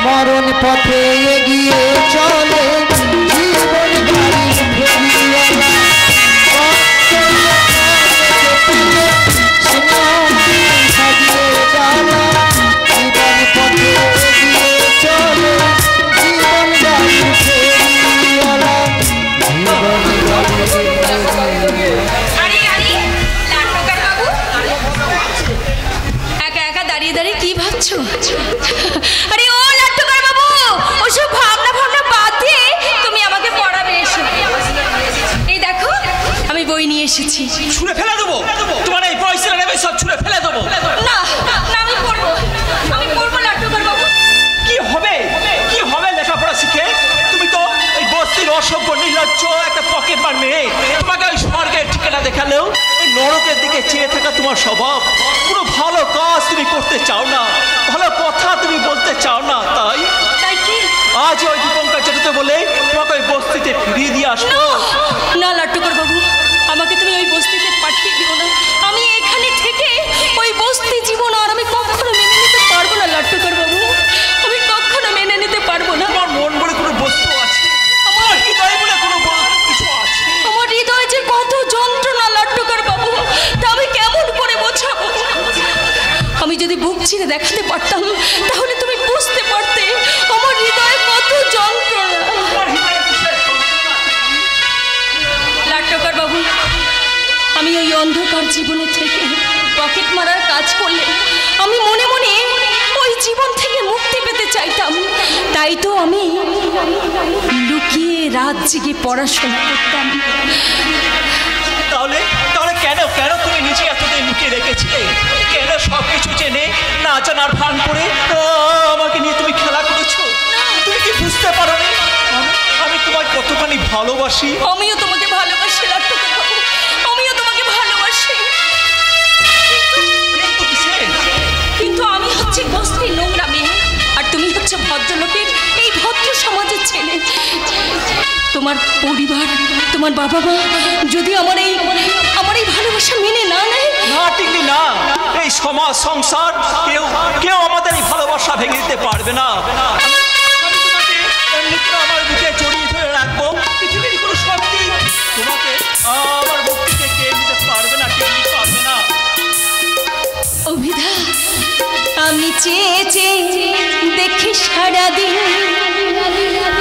মরণ পথে এগিয়ে চলে জীবন গাড়ি ফেরিওয়ালা সাজিয়ে ডালা জীবন পথে এগিয়ে চলে জীবন গাড়ি ফেরিওয়ালা জীবন দাঁড়িয়ে দাঁড়িয়ে কি ভাবছো? আরে ও লাট্টুকার বাবু, ওসব ভাবনা ভাবনা বাদ দিয়ে তুমি আমাকে পড়াবে এসো। এই দেখো আমি বই নিয়ে এসেছি। ছুঁড়ে ফেলে দেবো তোমার এই পয়সা নেবে, সব ছুঁড়ে ফেলে দেবো। না না আমি পড়বো, আমি পড়বো লাট্টুকার বাবু। কি হবে কি হবে লেখাপড়া শিখে? তুমি তো এই বস্তির অসভ্য নির্লজ্জ একটা পকেট মার মেয়ে। তোমাকে ওই স্বর্গের ঠিকানা দেখালেও ওই নরকের দিকে চেয়ে থাকা তোমার স্বভাব। কোনো ভালো কাজ তুমি করতে চাও না, ভালো কথা তুমি বলতে চাও না। তাই কি আজ ওই দীপঙ্কর যেতে বলে তোমাকে ওই বস্তিতে ফিরিয়ে দিয়ে আসবো? না লাট্টুকার বাবু, আমাকে তুমি ওই বস্তিতে পাঠিয়ে দিও না। আমি এখানে থেকে ওই বস্তি জীবন আর আমি কখনো মেনে নিতে পারবো না লাট্টুকার বাবু, আমি কখনো মেনে নিতে পারবো না। আমার মন বলে কোনো বস্তু আছে, আমার হৃদয় বলে কোনো কিছু আছে। আমার হৃদয়ে যে কত যন্ত্রণা লাট্টুকার বাবু, তা আমি কেমন করে বোঝাবো? আমি যদি বুক চিরে দেখাতে পারতাম তাহলে তুমি বুঝতে পারতে আমার হৃদয়ে কত যন্ত্রণা। লাট্টুকার বাবু, আমি ওই অন্ধকার জীবনে থেকে পকেট মারার কাজ করলে আমি মনে মনে ওই জীবন থেকে মুক্তি পেতে চাইতাম। তাই তো আমি লুকিয়ে রাত জেগে পড়াশোনা করতাম। তাহলে তাহলে কেন কেন তুমি নিজে এতদিন লুকিয়ে রেখেছিলে? কেন সব কিছু জেনে না জানার ভান করে আমাকে নিয়ে তুমি খেলা করেছো? তুমি কি বুঝতে পারো না আমি তোমায় কতখানি ভালোবাসি? আমিও তোমাকে ভালোবাসি লাট্টুকার বাবু, আমিও তোমাকে ভালোবাসি। কিন্তু আমি হচ্ছে বস্তির নোংরা মেয়ে, আর তুমি হচ্ছে ভদ্রলোকের এই ভদ্র সমাজের ছেলে। তোমার পরিবার, তোমার বাবা মা যদি আমার এই ভালোবাসা মেনে না নেয়, না টিকলি না, এই সমাজ সংসার কেউ কেউ আমাদের এই ভালোবাসা ভেঙে দিতে পারবে না। আমি তোমাকে এমনিতে আমার বুকে জড়িয়ে ধরে রাখবো। পৃথিবীর কোনো শক্তি তোমাকে আমার বুক থেকে কেড়ে নিতে পারবে না, টিকলি পারবে না। অভিধা আমি চেয়ে চেয়ে দেখি সারাদিন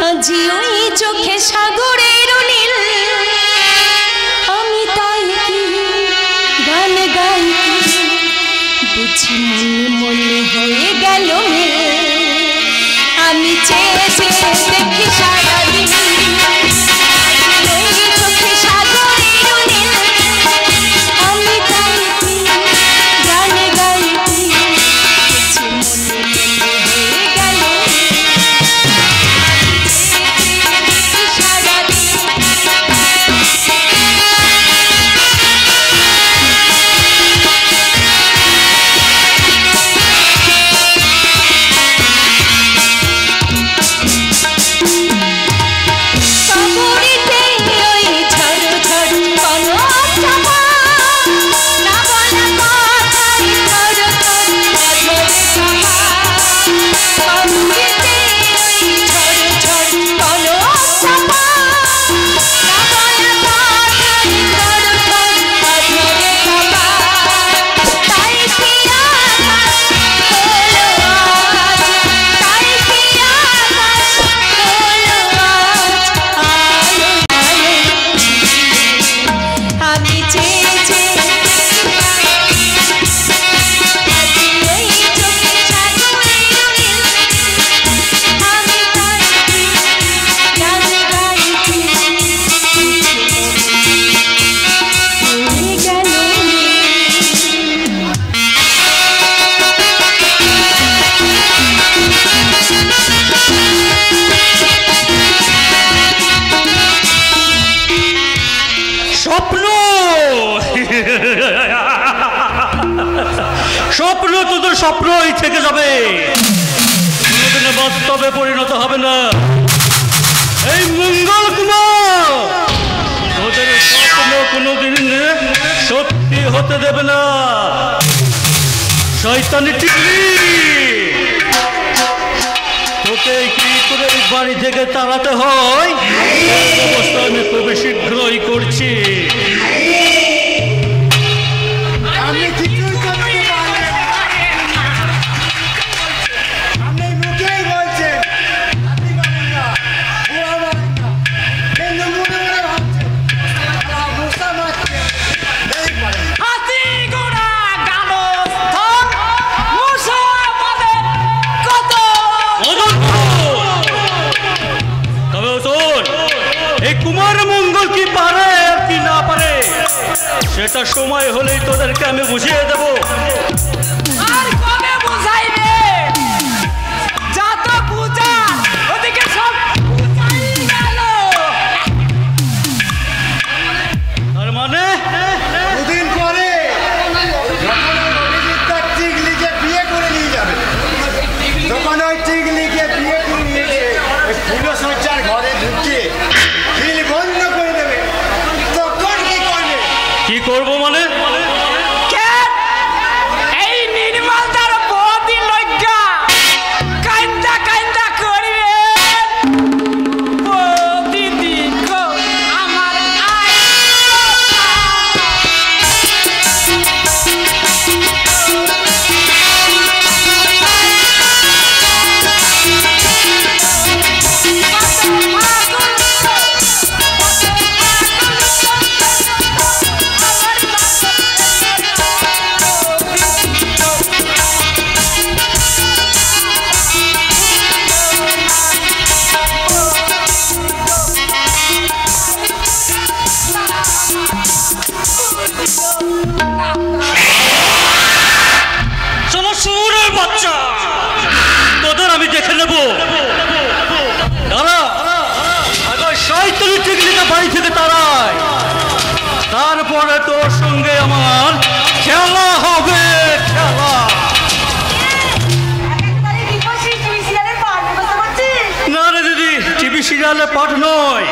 আজি ওই চোখে সাগরের নীল। আমি তাই কি গান গাই বুঝি মনে মনে হয়ে গেল মেয়ে। আমি চেয়ে চেয়ে দেখি সারাদিন ওই চোখে সাগরের নীল। আমি তাই কি গান গাই বুঝি মনে মনে হয়ে গেল স্বপ্ন তোদের স্বপ্নই থেকে যাবে, কোনোদিনে বাস্তবে পরিণত হবে না। এই মঙ্গল কুমার তোদের স্বপ্ন কোনোদিন সত্যি হতে দেবে না। শয়তানি টিকলি আমাকে কি করে বাড়ি থেকে তাড়াতে হয় ব্যবস্থা আমি খুবই শীঘ্রই করছি। আমি কিছুই করতে পারি না। আপনি মুখেই বলছেন, আপনি পারেন না, বুড়া পারেন না, কিন্তু মনে মনে ভাবছেন, তারা মশা মারছে, এই পারেন না। হাতি ঘোড়া গালো স্থল মুসা পাবে কত তবে শোন, এই কুমার মঙ্গল কি পারে আর কি না পারে সেটা সময় হলেই তোদেরকে আমি বুঝিয়ে দেবো। আর কবে বুঝাইবে? যা তো বুঝা ওদিকে সব বুঝাই গেল। তার মানে দুদিন পরে যখন অভিজিৎ তার টিকলিকে বিয়ে করে নিয়ে যাবে, যখন ওই টিকলিকে বিয়ে করে নিয়ে গিয়ে ওই ফুলসজ্জার ঘরে ঢুকিয়ে খিল বন্ধ করে দেবে, তখন কি করবে? কি করবো মানে? কেন এই নির্মলদার বদি লজ্জা কান্দা কান্দা করিবে প্রতিদিন গো আমার আই চলো সুরের বাচ্চা, তোদের আমি দেখে নেব। দাঁড়া, আগে শয়তানি টিকলিকে বাড়ি থেকে তাড়াই, তারপরে তোর সঙ্গে আমার খেলা হবে, খেলা। না রে দিদি, টিভি সিরিয়ালে পাঠ নয়,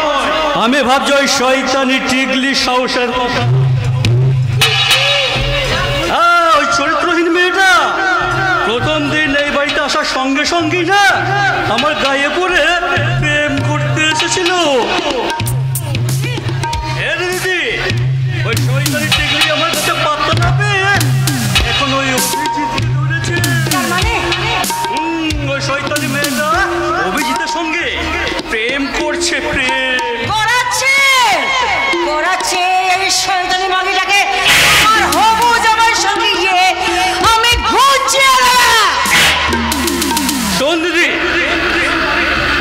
আমি ভাবছি ওই শয়তানি টিকলি সাহসের কথা। হ্যাঁ, ওই চরিত্রহীন মেয়েটা প্রথম দিন এই বাড়িতে আসার সঙ্গে সঙ্গেই না আমার গায়ে পড়ে প্রেম করতে এসেছিল। দিদি, ওই শয়তানি টিকলি আমার কাছে পাত্তা না পেয়ে এখন ওই অভিজিৎকে ধরেছে। ওই শয়তানি মেয়েটা অভিজিতের সঙ্গে প্রেম করছে, প্রেম করাচ্ছে করাচ্ছে এই শয়তানি মাগিটাকে আমার হবু জামাইয়ের সঙ্গে গিয়ে আমি ঘুরছি। শোন দিদি,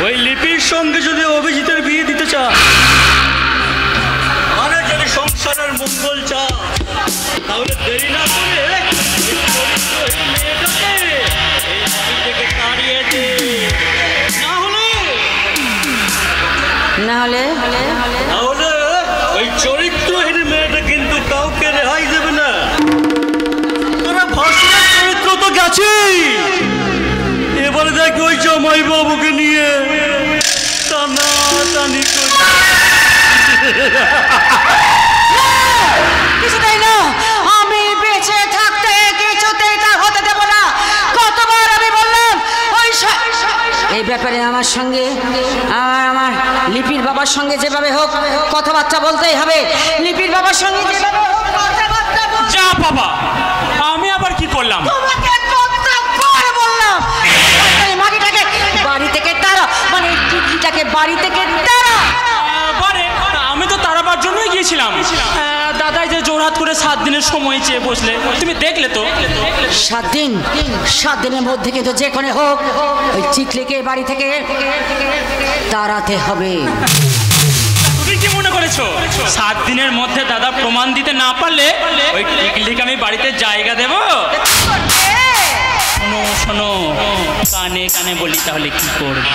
ওই লিপির সঙ্গে যদি অভিজিতের বিয়ে দিতে চান, আরে যদি সংসারের মঙ্গল চান, তাহলে দেরি না করে ওই চরিত্রহীন মেয়েটাকে এই বাড়ি থেকে তাড়িয়ে দে। না হলে ওই চরিত্রহীন মেয়েটা কিন্তু কাউকে রেহাই দেবে না। তোরা ভাষণের চরিত্র তো গেছেই, এবারে দেখ ওই জামাই বাবুকে নিয়ে টানাটানি করে। কিছুতেই না, আমি বেঁচে থাকতে কিছুতেই তা হতে দেব না। কতবার আমি বললাম ওই এই ব্যাপারে আমার সঙ্গে আমার লিপির বাবার সঙ্গে যেভাবে হোক কথাবার্তা বলতেই হবে। লিপির বাবার সঙ্গে যেভাবে হোক কথাবার্তা বলতে। যা বাবা, আমি আবার কি করলাম? তোমাকে কতবার বললাম এই মাগিটাকে বাড়ি থেকে তারা, মানে টিকলিটাকে বাড়ি থেকে তারা। আমি তো তারাবার জন্যই গিয়েছিলাম। দাদাই যে জোরহাত করে 7 দিনের সময় চেয়ে বসলে, তুমি দেখলে তো। 7 দিন, 7 দিনের মধ্যে কিন্তু যে কোনো হোক ওই টিকলিকে বাড়ি থেকে তাড়াতে হবে। তুমি কি মনে করেছো 7 দিনের মধ্যে দাদা প্রমাণ দিতে না পারলে ওই টিকলিকে আমি বাড়িতে জায়গা দেব? শোনো শোনো, কানে কানে বলি, তাহলে কি করবে?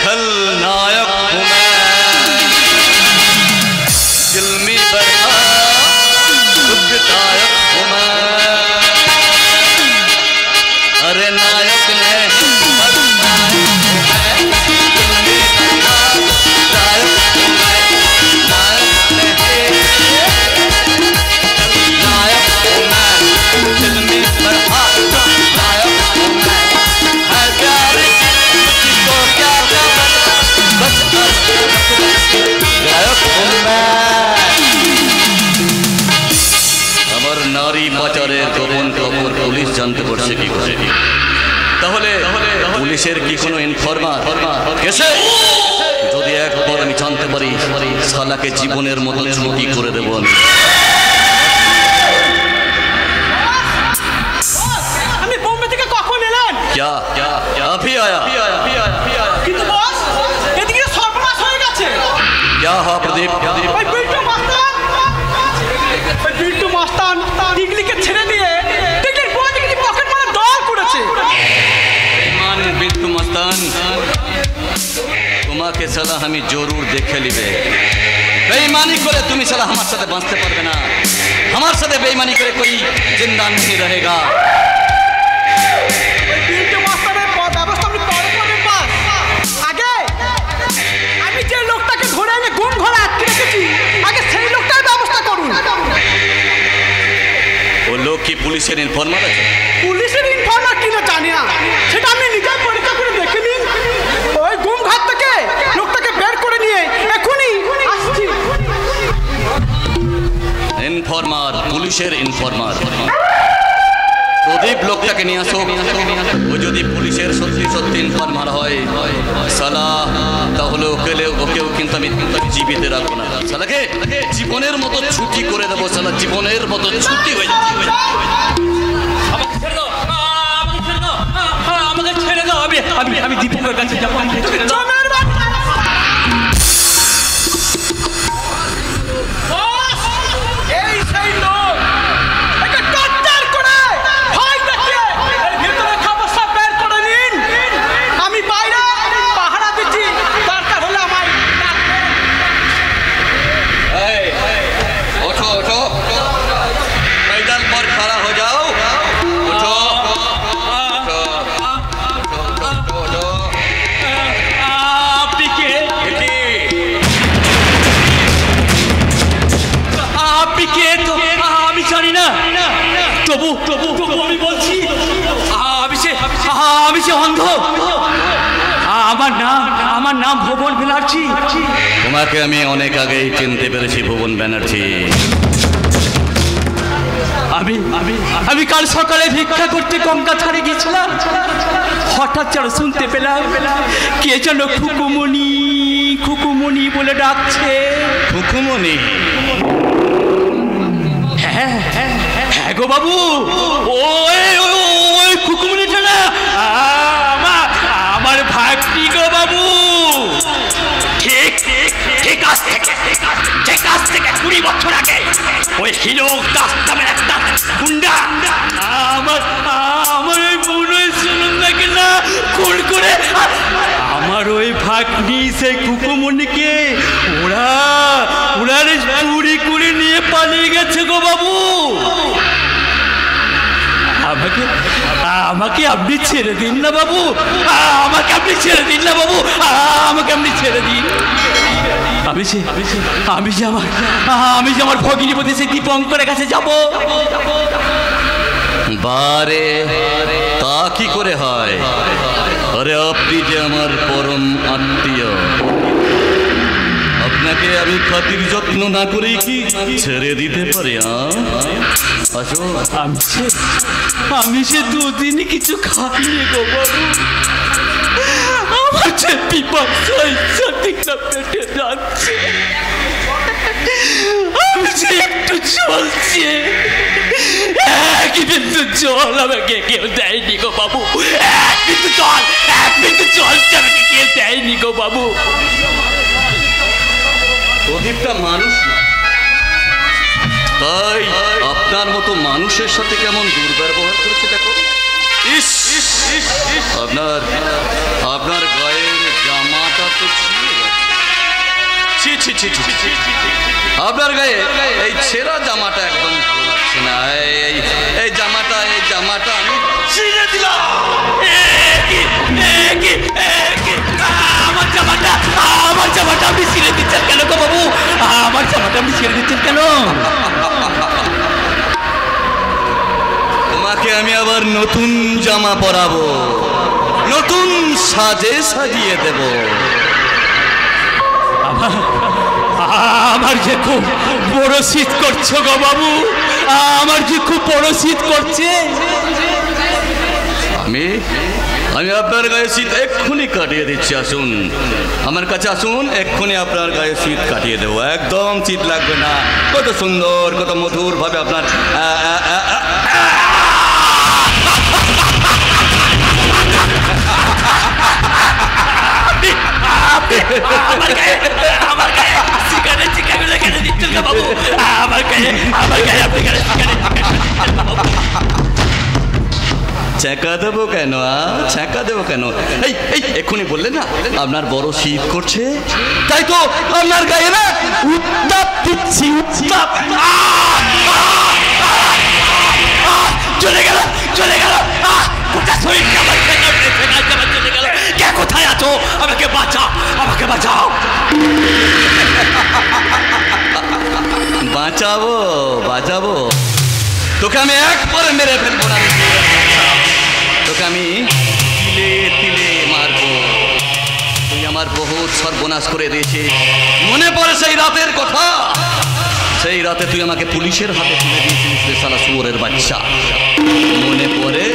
खलनायक পুলিশের কি কোনো ইনফরমার এসে যদি একবার আমি জানতে পারি শালাকে জীবনের মতো ছুটি করে দেবো আমি। আপনি বোম্বে থেকে কখন এলেন? क्या क्या क्या अभी आया কিন্তু বস, এদিকে সর্বনাশ হয়ে গেছে। क्या हाँ प्रदीप ওই বিল্টু মাস্তান টিকলিকে ছেড়ে দিয়ে টিকলির বউকে কি পকেট মারা দল করেছে। মান বিল্টু মস্তান তোমাকে সালা আমি জরুর দেখে লিবে। বেईमानी করে তুমি সালা আমার সাথে বাঁচতে পারবে না। আমার সাথে বেईमानी করে कोई जिंदा नहीं रहेगा। বিল্টু মাস্তানের ব্যবস্থা আপনি পরে করবেন বাস। আগে আমি যে লোকটাকে ধরে এনে গুম ঘরে আটকে রেখেছি, আগে সেই লোকটার ব্যবস্থা করুন। वो लोग की পুলিশের ইনফরমার আছে? পুলিশের ইনফরমার কিনা জানি না, সেটা আপনি নিজেই পরীক্ষা করে দেখে নিন। ওই গুম ঘাট থেকে লোকটাকে বের করে নিয়ে এখনই আসছি। ইনফরমার, পুলিশের ইনফরমার প্রদীপ লোকটাকে নিয়ে আসো। ও যদি পুলিশের সত্যি সত্যি ইনফরমার হয় সালা, তাহলে ওকেও কিন্তু আমি জীবিত রাখবো না। সালাকে জীবনের মতো ছুটি করে দেবো। সালা জীবনের মতো ছুটি হয়ে যাবে। আমাকে ছেড়ে দাও, আমি দীপকের কাছে যাবো। এই সেই লোক একে টর্চার করে ভয় দেখিয়ে এর ভিতরে খবর সব বের করে নিন। আমি বাইরে পাহারা দিচ্ছি, দরকার হলে আমায় उठो उठो, पैदल पर खड़ा हो जाओ। उठो उठो उठो। আপনি কে? আপনি কে? তো আমি জানি না, তবু আমি বলছি আমি সে অন্ধ। আমার নাম ভুবন ব্যানার্জি। তোমাকে আমি অনেক আগেই চিনতে পেরেছি ভুবন ব্যানার্জি। আমি কাল সকালে ভিক্ষা করতে গঙ্গা ধারে গেছিলাম, হঠাৎ যেন শুনতে পেলাম কে যেন খুকুমণি খুকুমণি বলে ডাকছে। খুকুমণি? হ্যাঁ গো বাবু, ওই খুকুমণিটা না আমার ভাগ্নি গো বাবু। ঠিক আজ থেকে 20 বছর আগে ওই হিরো দাস নামের একটা গুন্ডা আমার ওই বোন শুনুন না খুন করে আমার ওই ভাগ্নি সেই কুকুমণিকে ওরা চুরি করে নিয়ে পালিয়ে গেছে গো বাবু। আমাকে আপনি ছেড়ে দিন না বাবু, আমাকে আপনি ছেড়ে দিন না বাবু, আমাকে আপনি ছেড়ে দিন। আমি যে আমার ভগিনীপতি সেই দীপঙ্করের কাছে যাব। বারে তা কি করে হয়? আরে আপনি যে আমার পরম আত্মীয়, আপনাকে আমি খাতির যত্ন না করেই কি ছেড়ে দিতে পারি? আসো। আমি সে দুদিন কিছু খাইনি গো বাবু। আমার যে পিপাসা ইচ্ছা দিকটা পেটে যাচ্ছে, আমি যে একটু চলছি, এক বিন্দু জল আমাকে কেউ দেয়নি গো বাবু। এক বিন্দু জল আমাকে কেউ দেয়নি গো বাবু। প্রদীপটা মানুষ না, তাই আপনার মতো মানুষের সাথে কেমন দুর্ব্যবহার করেছে দেখো। আপনার গায়ের জামাটা তো আপনার গায়ে এই ছেঁড়া জামাটা একদম ভালো লাগছে না। এই জামাটা আমি ছিঁড়ে দিলাম। আমার জামাটা আপনি ছিঁড়ে দিচ্ছেন কেন গো বাবু? আমার জামাটা আপনি ছিঁড়ে দিচ্ছেন কেন? তোমাকে আমি আবার নতুন জামা পরাবো, নতুন সাজে সাজিয়ে দেব। আমার যে খুব বড় শীত করছে গো বাবু, আমার যে খুব বড় শীত করছে। আমি আমি আপনার গায়ে শীত এক্ষুনি কাটিয়ে দিচ্ছি। আসুন আমার কাছে, আসুন, এক্ষুনি আপনার গায়ে শীত কাটিয়ে দেবো। একদম শীত লাগবে না। কত সুন্দর, কত মধুর ভাবে আপনার ছ্যাঁকা দেবো কেন? ছ্যাঁকা দেবো কেন? এই এই এক্ষুনি বললেন না আপনার বড় শীত করছে, তাই তো আপনার গায়ে না উত্তাপ দিচ্ছি। উত্তাপ চলে গেল, চলে গেল। গোটা শরীরটা আমার চলে গেল। কে কোথায় আছো? আমাকে বাঁচাও, আমাকে বাঁচাও। বাঁচাবো, বাঁচাবো? তোকে আমি একবারে মেরে ফেলবো না। তোকে আমি তিলে তিলে মারবো। তুই আমার বহুত সর্বনাশ করে দিয়েছিস। মনে পড়ে সেই রাতের কথা? সেই রাতে তুই আমাকে পুলিশের হাতে তুলে দিয়েছিস রে শালা শুয়োরের বাচ্চা, মনে পড়ে?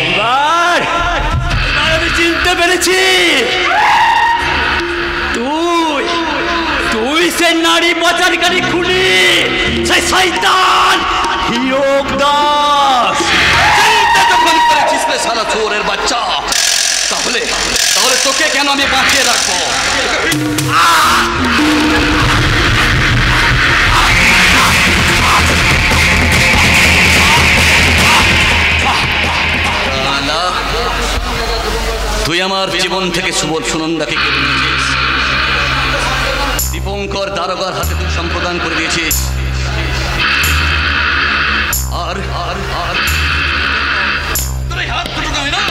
এবার আমি চিনতে পেরেছি, তুই তুই সেই নারী পাচারকারী খুনি, সেই শয়তান হিরক দাস। চিন্তা যখন করেছিস রে শালা শুয়োরের বাচ্চা, তাহলে তাহলে তোকে কেন আমি বাঁচিয়ে রাখবো? তুই আমার জীবন থেকে সুবোধ সুনন্দাকে কেড়ে নিয়েছিস। দীপঙ্কর দারোগার হাতে তুই সম্প্রদান করে দিয়েছিস। আর আর আর হাত দুটো নয় না,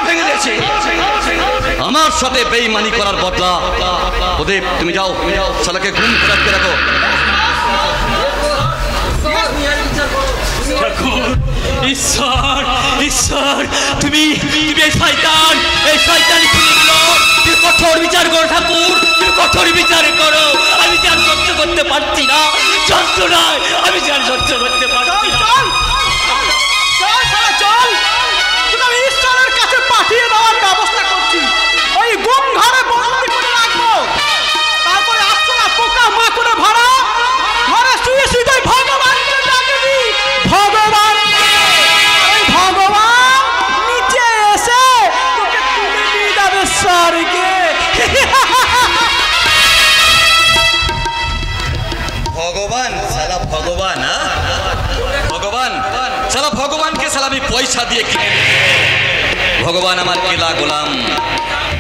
ভেঙে দিয়েছি। আমার সাথে বেইমানি করার বদলা প্রদীপ তুমি যাও, শালাকে ঘুম রাখতে রাখো। ঈশ্বর, ঈশ্বর, তুমি এই শয়তান, এই শয়তান খুনিগুলো তুমি কঠোর বিচার করো ঠাকুর, তুমি কঠোর বিচার করো। আমি যার সহ্য করতে পারছি না, যন্ত্রণায় আমি যার সহ্য করতে পারছি না। চল, আমি ঈশ্বরের কাছে পাঠিয়ে দেওয়ার ব্যবস্থা করছি। ওই গুম ঘরে বন্দি করে রাখবো, তারপরে আসছো না পোকা মাকড়ে ভরা ঘরে শুয়ে শুয়ে ভগবানকে ডাকবি। ভগবান, ওই ভগবান নিচে এসে তোকে তুলে নিয়ে যাবে স্বর্গে। ভগবান সালা ভগবান, ভগবান সালা ভগবানকে সালা আমি পয়সা দিয়ে কিনে ভগবান আমার কেলা গোলাম।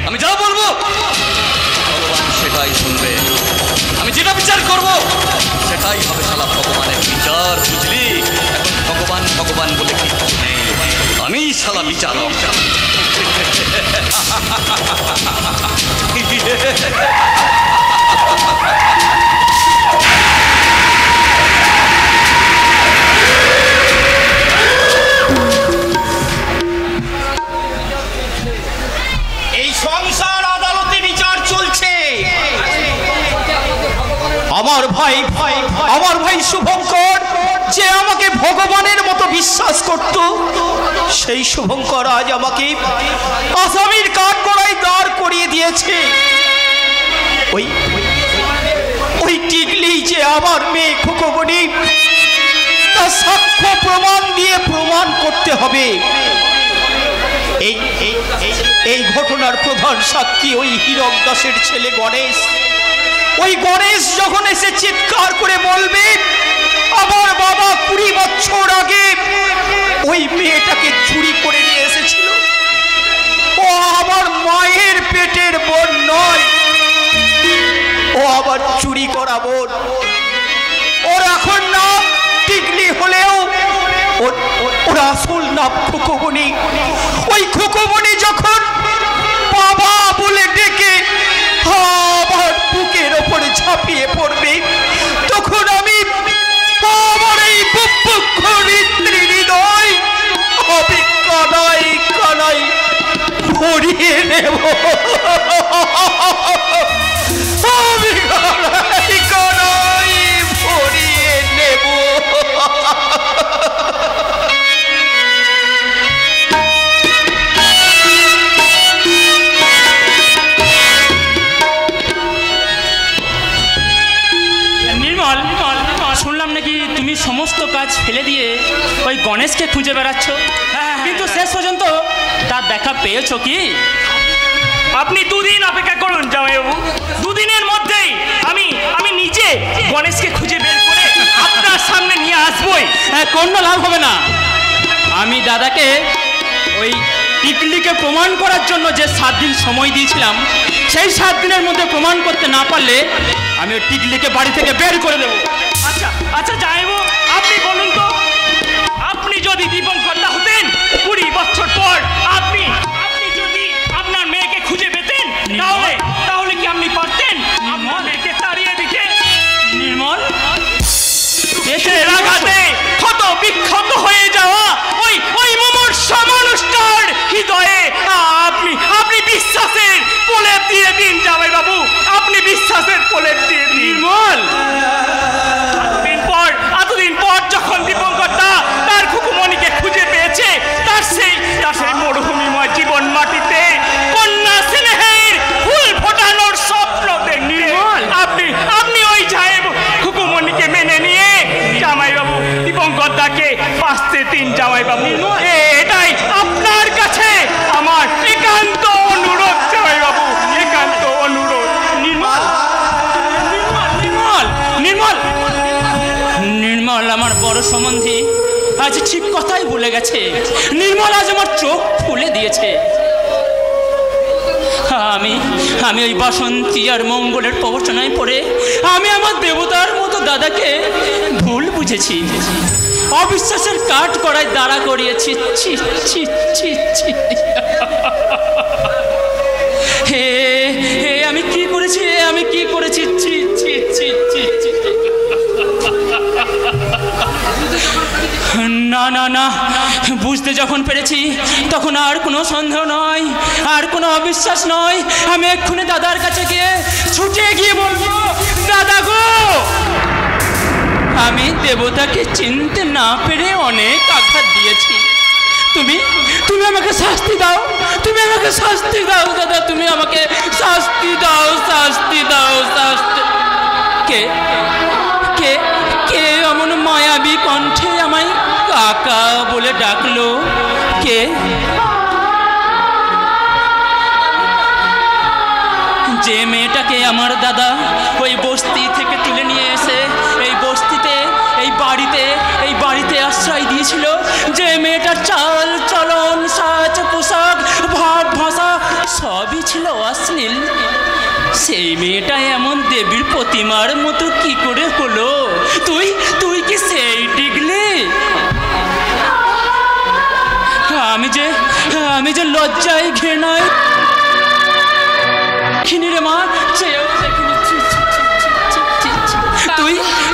আমি যা বলবো ভগবান সেটাই শুনবে। আমি যেটা বিচার করব সেটাই হবে সালা ভগবানের বিচার, বুঝলি? এখন ভগবান ভগবান বলে কিছু নেই, আমি সালা বিচারক। এই সংসার আদালতে বিচার চলছে। আমার ভাই শুভঙ্কর যে আমাকে ভগবানের মতো বিশ্বাস করত, সেই শুভঙ্কর আজ আমাকে আসামির কাঠগড়ায় দাঁড় করিয়ে দিয়েছে। ওই টিকলি যে আমার মেয়ে খুকুমণি, তা সাক্ষ্য প্রমাণ দিয়ে প্রমাণ করতে হবে। এই ঘটনার প্রধান সাক্ষী ওই হীরক দাসের ছেলে গণেশ। ওই গণেশ যখন এসে চিৎকার করে বলবে আমার বাবা 20 বছর আগে ওই মেয়েটাকে চুরি করে নিয়ে এসেছিল, ও আমার মায়ের পেটের বোন নয়, ও আবার চুরি করা বোন। ওর এখন নাম টিকলি হলেও ওর আসল নাম খুকুমণি। ওই খুকুমণি যখন বাবা বলে ডেকে আমার বুকের ওপরে ঝাঁপিয়ে পড়বে, তখন আমি আমার এই হৃদয় আমি কানাই কানাই ভরিয়ে নেব, আমি কানাই কানাই ভরিয়ে নেব। শুনলাম নাকি তুমি সমস্ত কাজ ফেলে দিয়ে ওই গণেশকে খুঁজে বেড়াচ্ছ, কিন্তু শেষ পর্যন্ত তার দেখা পেয়েছো কি? আপনি দুদিন অপেক্ষা করুন জামাইবাবু, দুদিনের মধ্যেই আমি নিজে গণেশকে খুঁজে বের করে আপনার সামনে নিয়ে আসবই। কোনো লাভ হবে না। আমি দাদাকে ওই টিকলিকে প্রমাণ করার জন্য যে 7 দিন সময় দিয়েছিলাম, সেই 7 দিনের মধ্যে প্রমাণ করতে না পারলে আমি ওই টিকলিকে বাড়ি থেকে বের করে দেবো। আচ্ছা আচ্ছা জামাইবাবু, আপনি বলুন তো, আপনি যদি দীপঙ্করদা হতেন 20 বছর পর আপনি যদি আপনার মেয়েকে খুঁজে পেতেন, তাহলে কি আপনি পারতেন আপনার মেয়েকে তাড়িয়ে দিতে? নির্মল, রাগাতে ক্ষত বিক্ষত হয়ে যাওয়া ওই মমর্ষ মানুষটার হৃদয়ে আপনি বিশ্বাসের প্রলেপ দিয়ে দিন জামাইবাবু, আপনি বিশ্বাসের প্রলেপ দিয়ে দিন। নির্মল, এতদিন পর যখন দীপঙ্করদা তার খুকুমণিকে খুঁজে পেয়েছে, তার সেই মরুভূমিময় জীবন মাটিতে কন্যা স্নেহের ফুল ফোটানোর স্বপ্ন দেখছে। আপনি ওই জায়েব খুকুমণিকে মেনে নিয়ে জামাইবাবু দীপঙ্করদাকে বাঁচতে দিন জামাইবাবু, এটাই আপনার কাছে আমার একান্ত অনুরোধ জামাইবাবু, একান্ত অনুরোধ। নির্মল, নির্মল, নির্মল, নির্মল আমার বড় সম্বন্ধী আজ ঠিক কথাই বলে গেছে। নির্মল আজ আমার চোখ খুলে দিয়েছে। আমি ওই বাসন্তী আর মঙ্গলের প্রবচনায় পড়ে আমি আমার দেবতার মতো দাদাকে ভুল বুঝেছি, অবিশ্বাসের কাঠ করায় দাঁড়া করিয়েছি। ছি ছি ছি ছি, হে হে, আমি কি করেছি, আমি কি করেছি? ছি ছি ছি ছি ছি। না না না, বুঝতে যখন পেরেছি তখন আর কোনো সন্দেহ নয়, আর কোনো অবিশ্বাস নয়। আমি এক্ষুনি দাদার কাছে গিয়ে ছুটে গিয়ে বলবো, দাদা গো, আমি দেবতাকে চিনতে না পেরে অনেক আঘাত দিয়েছি। তুমি আমাকে শাস্তি দাও, তুমি আমাকে শাস্তি দাও দাদা, তুমি আমাকে শাস্তি দাও, শাস্তি দাও, শাস্তি। কে কে কে এমন মায়াবী কণ্ঠে আমায় কাকা বলে ডাকলো? কে? যে মেয়েটাকে আমার দাদা ওই বস্তি থেকে তুলে নিয়ে এসে এই বস্তিতে, এই বাড়িতে আশ্রয় দিয়েছিল, যে মেয়েটার চাল চলন সাজ পোশাক ভাব ভাষা সবই ছিল অশ্লীল, সেই মেয়েটা এমন দেবীর প্রতিমার মতো কি করে হলো? তুই কি সেই টিকলি? আমি যে লজ্জায় ঘৃণায় খিনি রে মা,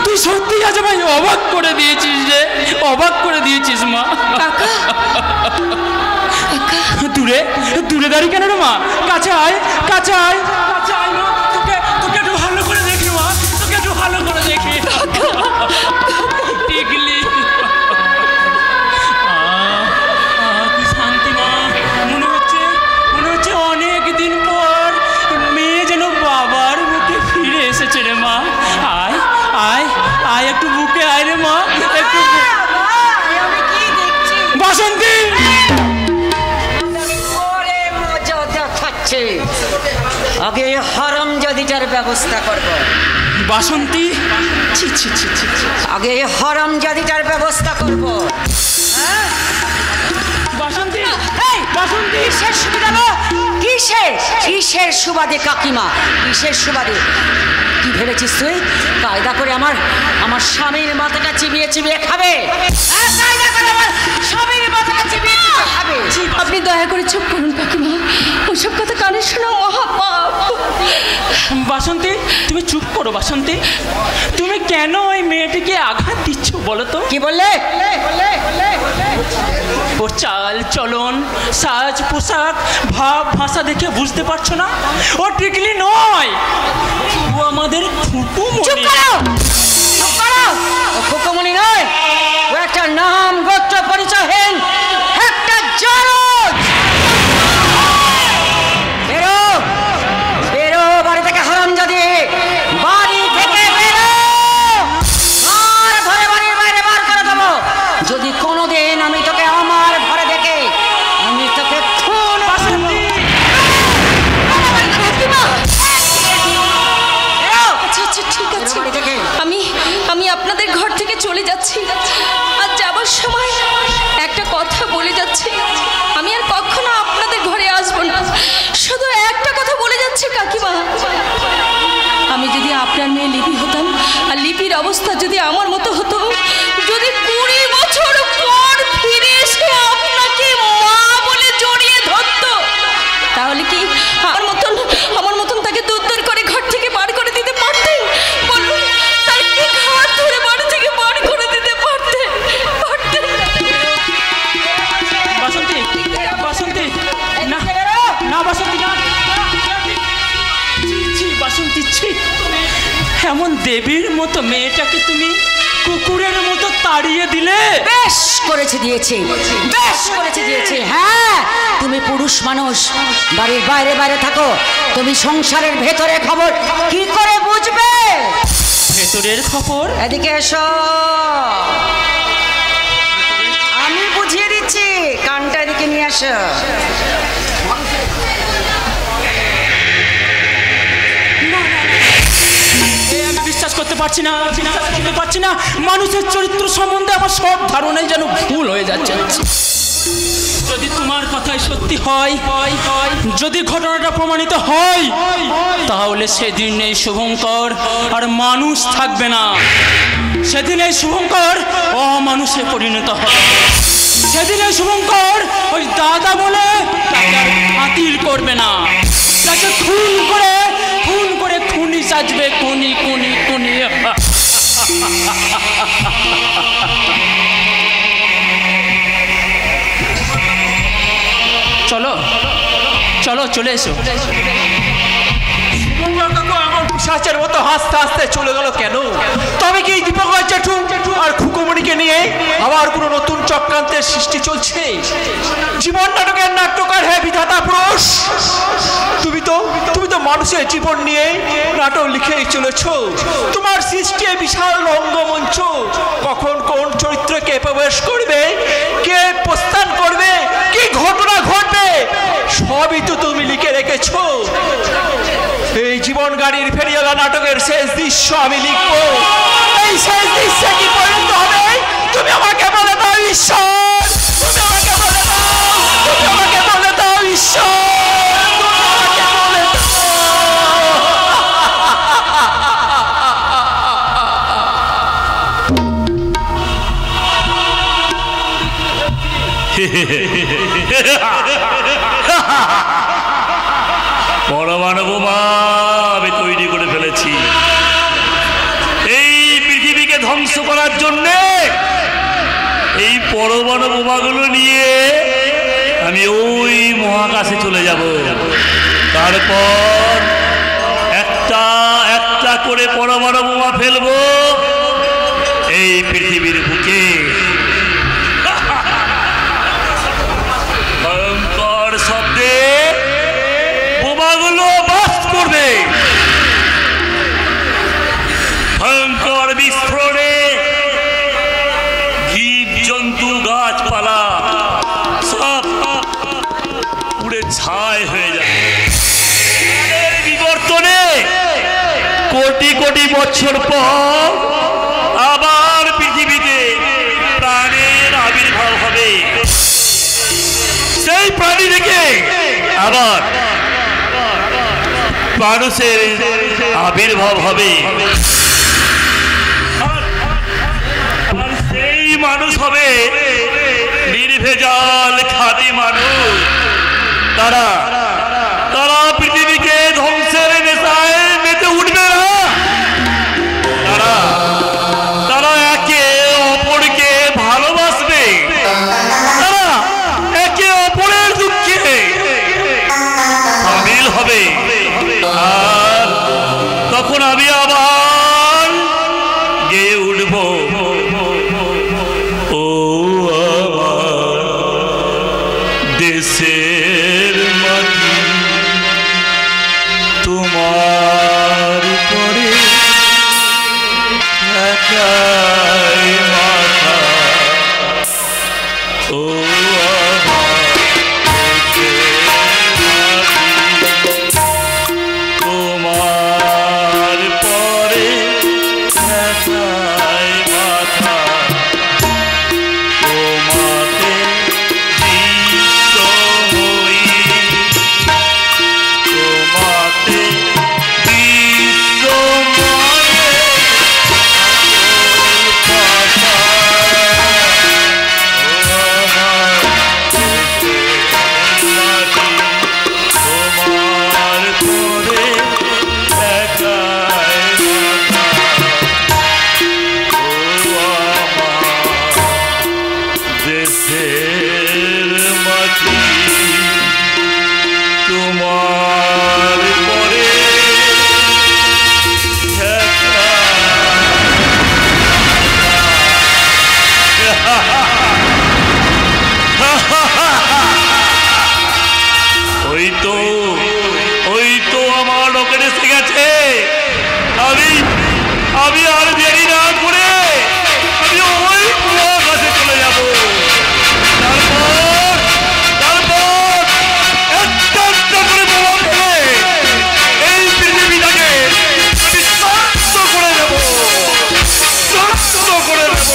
তুই সত্যি আজ ভাই অবাক করে দিয়েছিস রে, অবাক করে দিয়েছিস মা। দূরে দাঁড়িয়ে কেন রে মা? কাছে আয়, কাছে আয়, কাছে আয় মা, তোকে একটু ভালো করে দেখি মা, তোকে একটু ভালো করে দেখি। টিকলি, কি শান্তি মা, মনে হচ্ছে অনেক দিন পর মেয়ে যেন বাবার বুকে ফিরে এসেছে রে মা। আয় আয় আয়, একটু বুকে আয় রে মা, একটু। বাসন্তী, আগে হারামজাদিটার ব্যবস্থা করব। বাসন্তী, ছি ছি ছি ছি, আগে হারামজাদিটার ব্যবস্থা করব। বাসন্তী, বাসন্তী, কিসের সুবিধা গো? কিসের সুবাদে কাকিমা, কিসের সুবাদে? কি ভেবেছিস তুই কায়দা করে আমার স্বামীর মাথাটা চিবিয়ে চিবিয়ে খাবে? কায়দা করে আমার স্বামীর মাথাটা চিবিয়ে চিবিয়ে খাবে? ছি আপনি দয়া করে চুপ করুন কাকিমা, ওসব কথা কানে শোনা মহাপাপ। বাসন্তী, তুমি চুপ করো বাসন্তী। তুমি কেন ওই মেয়েটিকে আঘাত দিচ্ছ বলো তো? কি বললে? ওর চাল চলন, সাজ পোশাক, ভাব ভাষা দেখে বুঝতে পারছো না? ও টিকলি নয়, ও আমাদের খুকুমণি। খুকুমণি নয়, ও একটা নাম গোত্র পরিচয়হীন একটা জরজ। বেরো বেরো বাড়ি থেকে, হারামজাদি, বাড়ি থেকে বেরো, আর ধরে বাড়ির বাইরে বার করে দেবো। যদি কোনোদিন আমি তোকে আমার ঘরে দেখে, আমি তোকে খুন। আচ্ছা ঠিক আছে, আমি আপনাদের ঘর থেকে চলে যাচ্ছি। আর যাবার সময় একটা কথা বলে যাচ্ছি, আমি আর কখনো আপনাদের ঘরে আসবো না। শুধু একটা কথা বলে যাচ্ছি কাকিমা, আমি যদি আপনার মেয়ে লিপি হতাম, আর লিপির অবস্থা যদি আমার মতো হতো, যদি 20 বছর পর ফিরে এসে আপনাকে মা বলে জড়িয়ে ধরতো, তাহলে কি আমার মতন তাকে দূর করে ঘর থেকে বার করে দিতে পারতেন? বলুন, তার কি ঘর ধরে বাড়ি থেকে বার করে দিতে পারতেন? বাসন্তী, বাসন্তী, না না বাসন্তী, না বাসন্তী, এমন দেবীর মতো মেয়েটাকে তুমি কুকুরের মতো তাড়িয়ে দিলে। বেশ করেছে দিয়েছে, বেশ করেছে দিয়েছে। হ্যাঁ, তুমি পুরুষ মানুষ, বাড়ির বাইরে বাইরে থাকো, তুমি সংসারের ভেতরে খবর কি করে বুঝবে? ভেতরের খবর? এদিকে এসো, আমি বুঝিয়ে দিচ্ছি। কানটা এদিকে নিয়ে আসো। আমি বিশ্বাস করতে পারছি না, মানুষের চরিত্র সম্বন্ধে আমার সব ধারণাই যেন ভুল হয়ে যাচ্ছে। যদি তোমার কথাই সত্যি হয়, যদি ঘটনাটা প্রমাণিত হয়, তাহলে সেদিন এই শুভঙ্কর আর মানুষ থাকবে না। সেদিন এই শুভঙ্কর অমানুষে পরিণত হবে। সেদিন এই শুভঙ্কর ওই দাদা বলে তাকে আর খাতির করবে না, তাকে খুন করে খুনি সাজবে, খুনি। চলো চলে এসো। পিশাচের মতো হাসতে হাসতে চলে গেল কেন? তবে কি দীপক জেঠু আর খুকুমণিকে নিয়ে আবার কোনো নতুন চক্রান্তের সৃষ্টি চলছে? জীবন নাটকের নাট্যকার হে বিধাতা পুরুষ, তুমি তো মানুষের জীবন নিয়ে নাটক লিখেই চলেছ। তোমার সৃষ্টি বিশাল রঙ্গমঞ্চ, কখন কোন চরিত্রকে প্রবেশ করবে, কে প্রস্থান করবে, কি ঘটনা ঘটবে, সবই তো তুমি লিখে রেখেছো। এই জীবন গাড়ির ফেরিওয়ালা নাটকের শেষ দৃশ্য আমি লিখবো। এই শেষ দৃশ্যে কি পরিণত হবে তুমি আমাকে বলে দাও ঈশ্বর, তুমি আমাকে বলে দাও ঈশ্বর। পরমাণু বোমা আমি তৈরি করে ফেলেছি এই পৃথিবীকে ধ্বংস করার জন্যে। এই পরমাণু বোমাগুলো নিয়ে আমি ওই মহাকাশে চলে যাব। তারপর একটা একটা করে পরমাণু বোমা ফেলবো এই পৃথিবীর বুকে। ভয়ঙ্কর শব্দে বোমাগুলো বাস্ট করবে, ভয়ঙ্কর বিস্ফোরণে জীব জন্তু গাছপালা সব পুড়ে ছাই হয়ে যাবে। বিবর্তনে কোটি কোটি বছর পর আবার পৃথিবীতে প্রাণের আবির্ভাব হবে। সেই প্রাণী থেকে আবার মানুষের আবির্ভাব হবে, আর সেই মানুষ হবে নির্ভেজাল খাঁটি মানুষ, তারা তারা পৃথিবীকে ধ্বংসের নেশায় মেতে উঠবে না। তারা তারা একে অপরকে ভালোবাসবে, তারা একে অপরের দুঃখে সামিল হবে। আর তখন আমি আবার গেয়ে উঠব, ও আমার দেশের মাটি তোমার পরে একাই মাথা, ও তোমার পরে একাই মাথা, তোমাকে বিশ্ব হই, তোমাকে বিশ্বময়ে কথা, তোমার পরে একাই মাথা, ও আমার দেশের মাটি তোমার পরে ওই তো আমার রকেট এসে গেছে। আমি আর দেরি না করে আমি ওই কুয়ার কাছে চলে যাব। তারপর একটা একটা করে বোমা ফেলে এই পৃথিবীটাকে আমি ধ্বংস করে দেব, ধ্বংস করে দেব।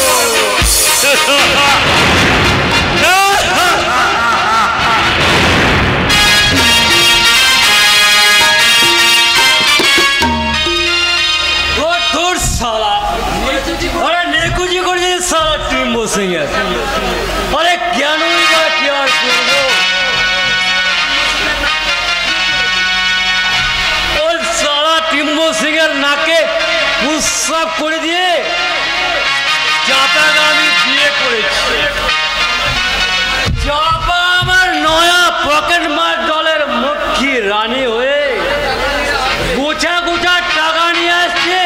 নেকুজি করে সারা টিম বসে গেছে। আরে কেন কি আর করবো, ওই সারা টিম্বো সিং এর নাকে প্রস্রাব করে দিয়ে চাপাকে আমি বিয়ে করেছি। চাপা আমার নয়া পকেট মার দলের মুখ্যী রানী হয়ে গোছা গোছা টাকা নিয়ে আসছে।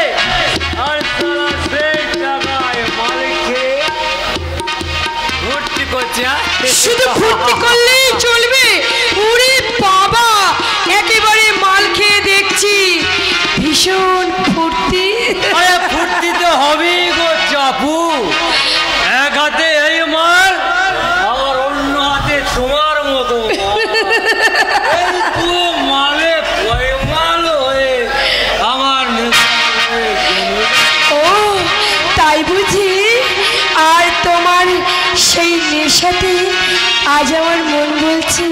আর সারা সেই টাকায় মালিককে ভর্তি করছে। শুধু ফুর্তি করলেই চলবে? ওরে বাবা, একেবারে মাল খেয়ে দেখছি ভীষণ ফুর্তি। আরে ফুর্তি তো হবেই গো চাপু। এক হাতে এই মাল, আর অন্য হাতে তোমার মতো মালে মাল হয়ে আমার ও তাই বুঝি? আর তোমার সেই নেশাতে আজ আমার মন বলছে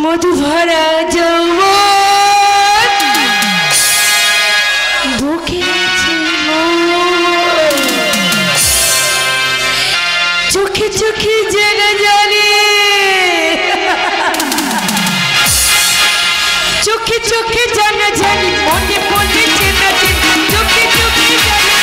মধু ভরা যৌবন বুকে আছে মন, চোখে চোখে জেগে জানি, চোখে চোখে জানা জানি, মনে মনে চেনা চেনা, চোখে চোখে জানা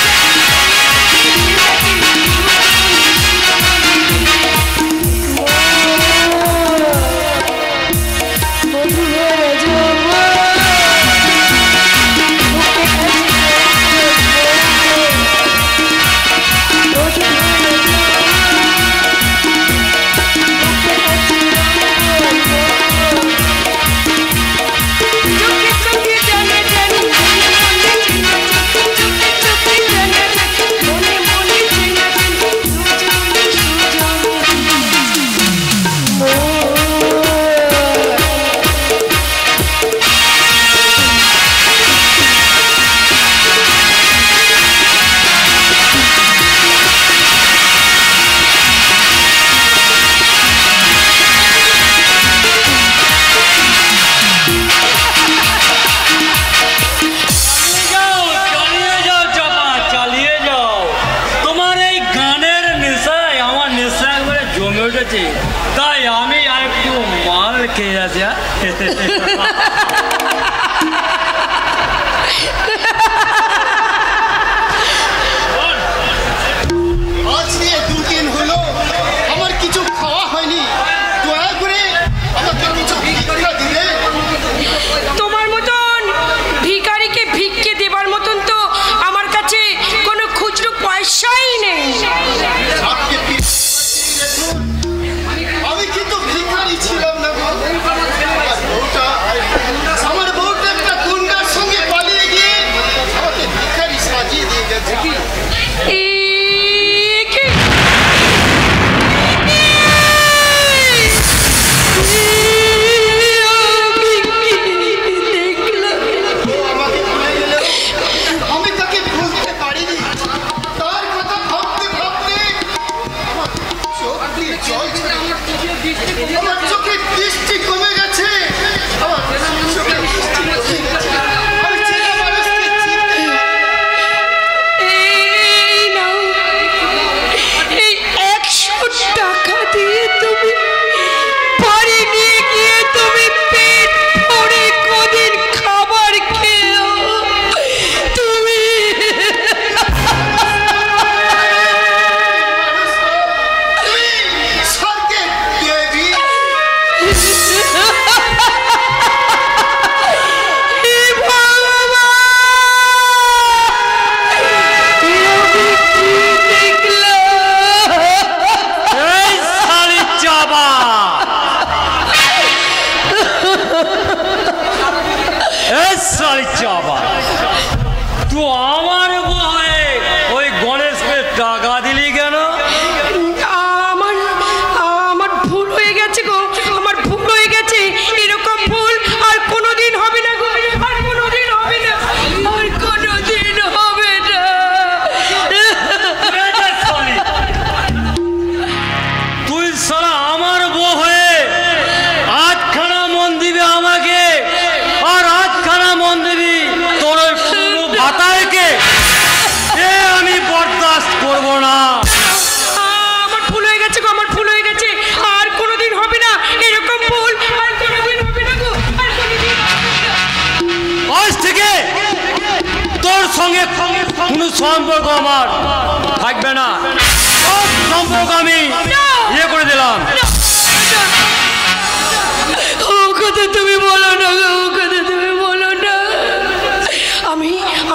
চোখে চোখে জানা জানি, হয়েছে, তাই আমি আর একটু মাল খেয়ে আছি। আজ নিয়ে 2 দিন হলো আমার কিছু খাওয়া হয়নি, দয়া করে আমাকে কিছু ভিক্ষা দিবে। তোমার মতন ভিখারিকে ভিক্ষে দেবার মতন তো আমার কাছে কোনো খুচরো পয়সাই নেই। আমি কিন্তু ভিখারি ছিলাম না, আমার বউটা একটা গুন্ডার সঙ্গে পালিয়ে গিয়ে আমাকে ভিখারি সাজিয়ে দিয়ে গেছে। আমি তাকে বুঝতে পারিনি, তার কথা ভাবতে ভাবতে আমার চোখ দিয়ে জল ঝরে, আমার চোখের দৃষ্টি কমে গেছে, আমার চোখের দৃষ্টি কমে গেছে। আমি চেনা মানুষকে চিনতে এই নাও, এই 100 টাকা দিয়ে তুমি বাড়ি নিয়ে গিয়ে তুমি পেট ভরে কদিন খাবার খেও। তুমি স্বর্গের দেবী। হে ভগবান, আমি কি দেখলাম? এই শালি চাবা, এই শালি চাবা, তুই আমার বউয়ে ওই গণেশকে টাকা দিলি কেন? আমার আমার ভুল হয়ে গেছে গো, আমার ভুল হয়ে গেছে। এরকম ভুল আর কোনোদিন হবে না গো, আর কোনোদিন হবে না, আর কোনোদিন হবে না। তুই সারা আমার বউ হয়ে আধখানা মন দিবি আমাকে, আর আধখানা মন দিবি তোর ওই পুরো ভাতাইকে, এ আমি বরদাস্ত করব না। আমার ভুল হয়ে গেছে গো, আমার ভুল হয়ে গেছে, আর কোনোদিন হবে না এরকম ভুল, আর কোনোদিন হবে না গো, আর কোনোদিন হবে না। আজ থেকে তোর সঙ্গে কোনো সম্পর্ক আমার থাকবে না, সব সম্পর্ক আমি ইয়ে করে দিলাম। ও কথা তুমি বলো না গো, ও কথা তুমি বলো না।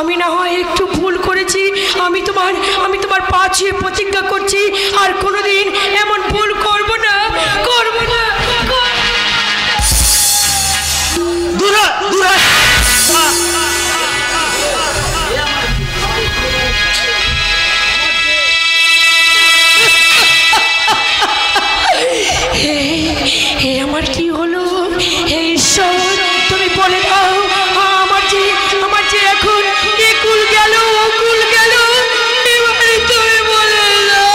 আমি না হয় একটু ভুল করেছি, আমি তোমার পা ছুঁয়ে প্রতিজ্ঞা করছি আর কোনোদিন এমন ভুল করব না, করব না। দূর হ, দূর হ। হে আমার কি হলো? হে ঈশ্বর, তুমি বলে দাও, আমার যে এখন একুল গেল ওকুল গেল, এবারে তুমি বলে দাও।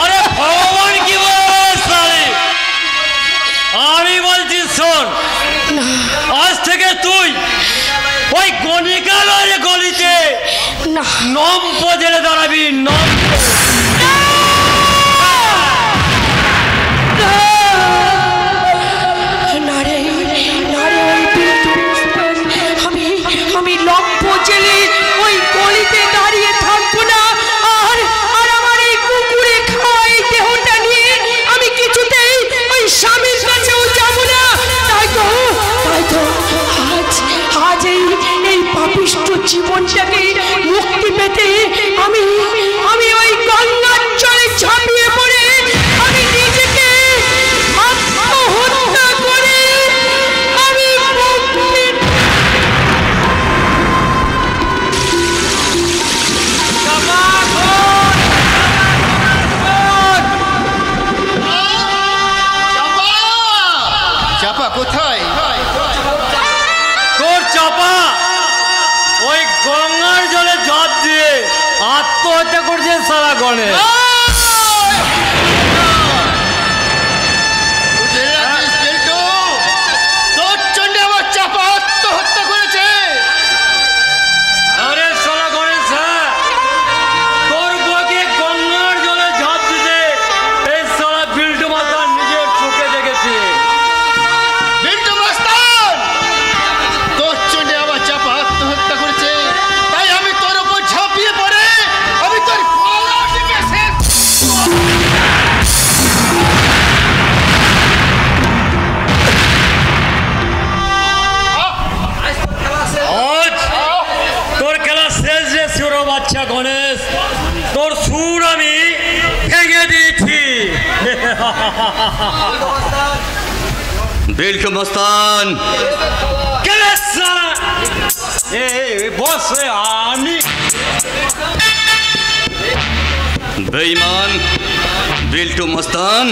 আরে ভগবান কি বলে, আমি বলছি শোন, আজ থেকে তুই ওই গণিকালয়ের গলিতে না নম্ব জেলে দাঁড়াবি, নম্ব। না রে, না রে, ওই বিদ্যুৎ আমি লম্প জেলে ওই গলিতে দাঁড়িয়ে থাকবো না, আর আমার এই কুকুরে খাওয়া এই দেহটা নিয়ে আমি কিছুতেই ওই স্বামীর কাছেও যাবো না। তাই তো আজ এই পাপিষ্ঠ জীবনটাকে মুক্তি পেতে আমি ওই গঙ্গা গণেশ, তোর সুর আমি ভেঙে দিয়েছি। বিল্টু মস্তান, বস আমি বেঈমান বিল্টু মস্তান,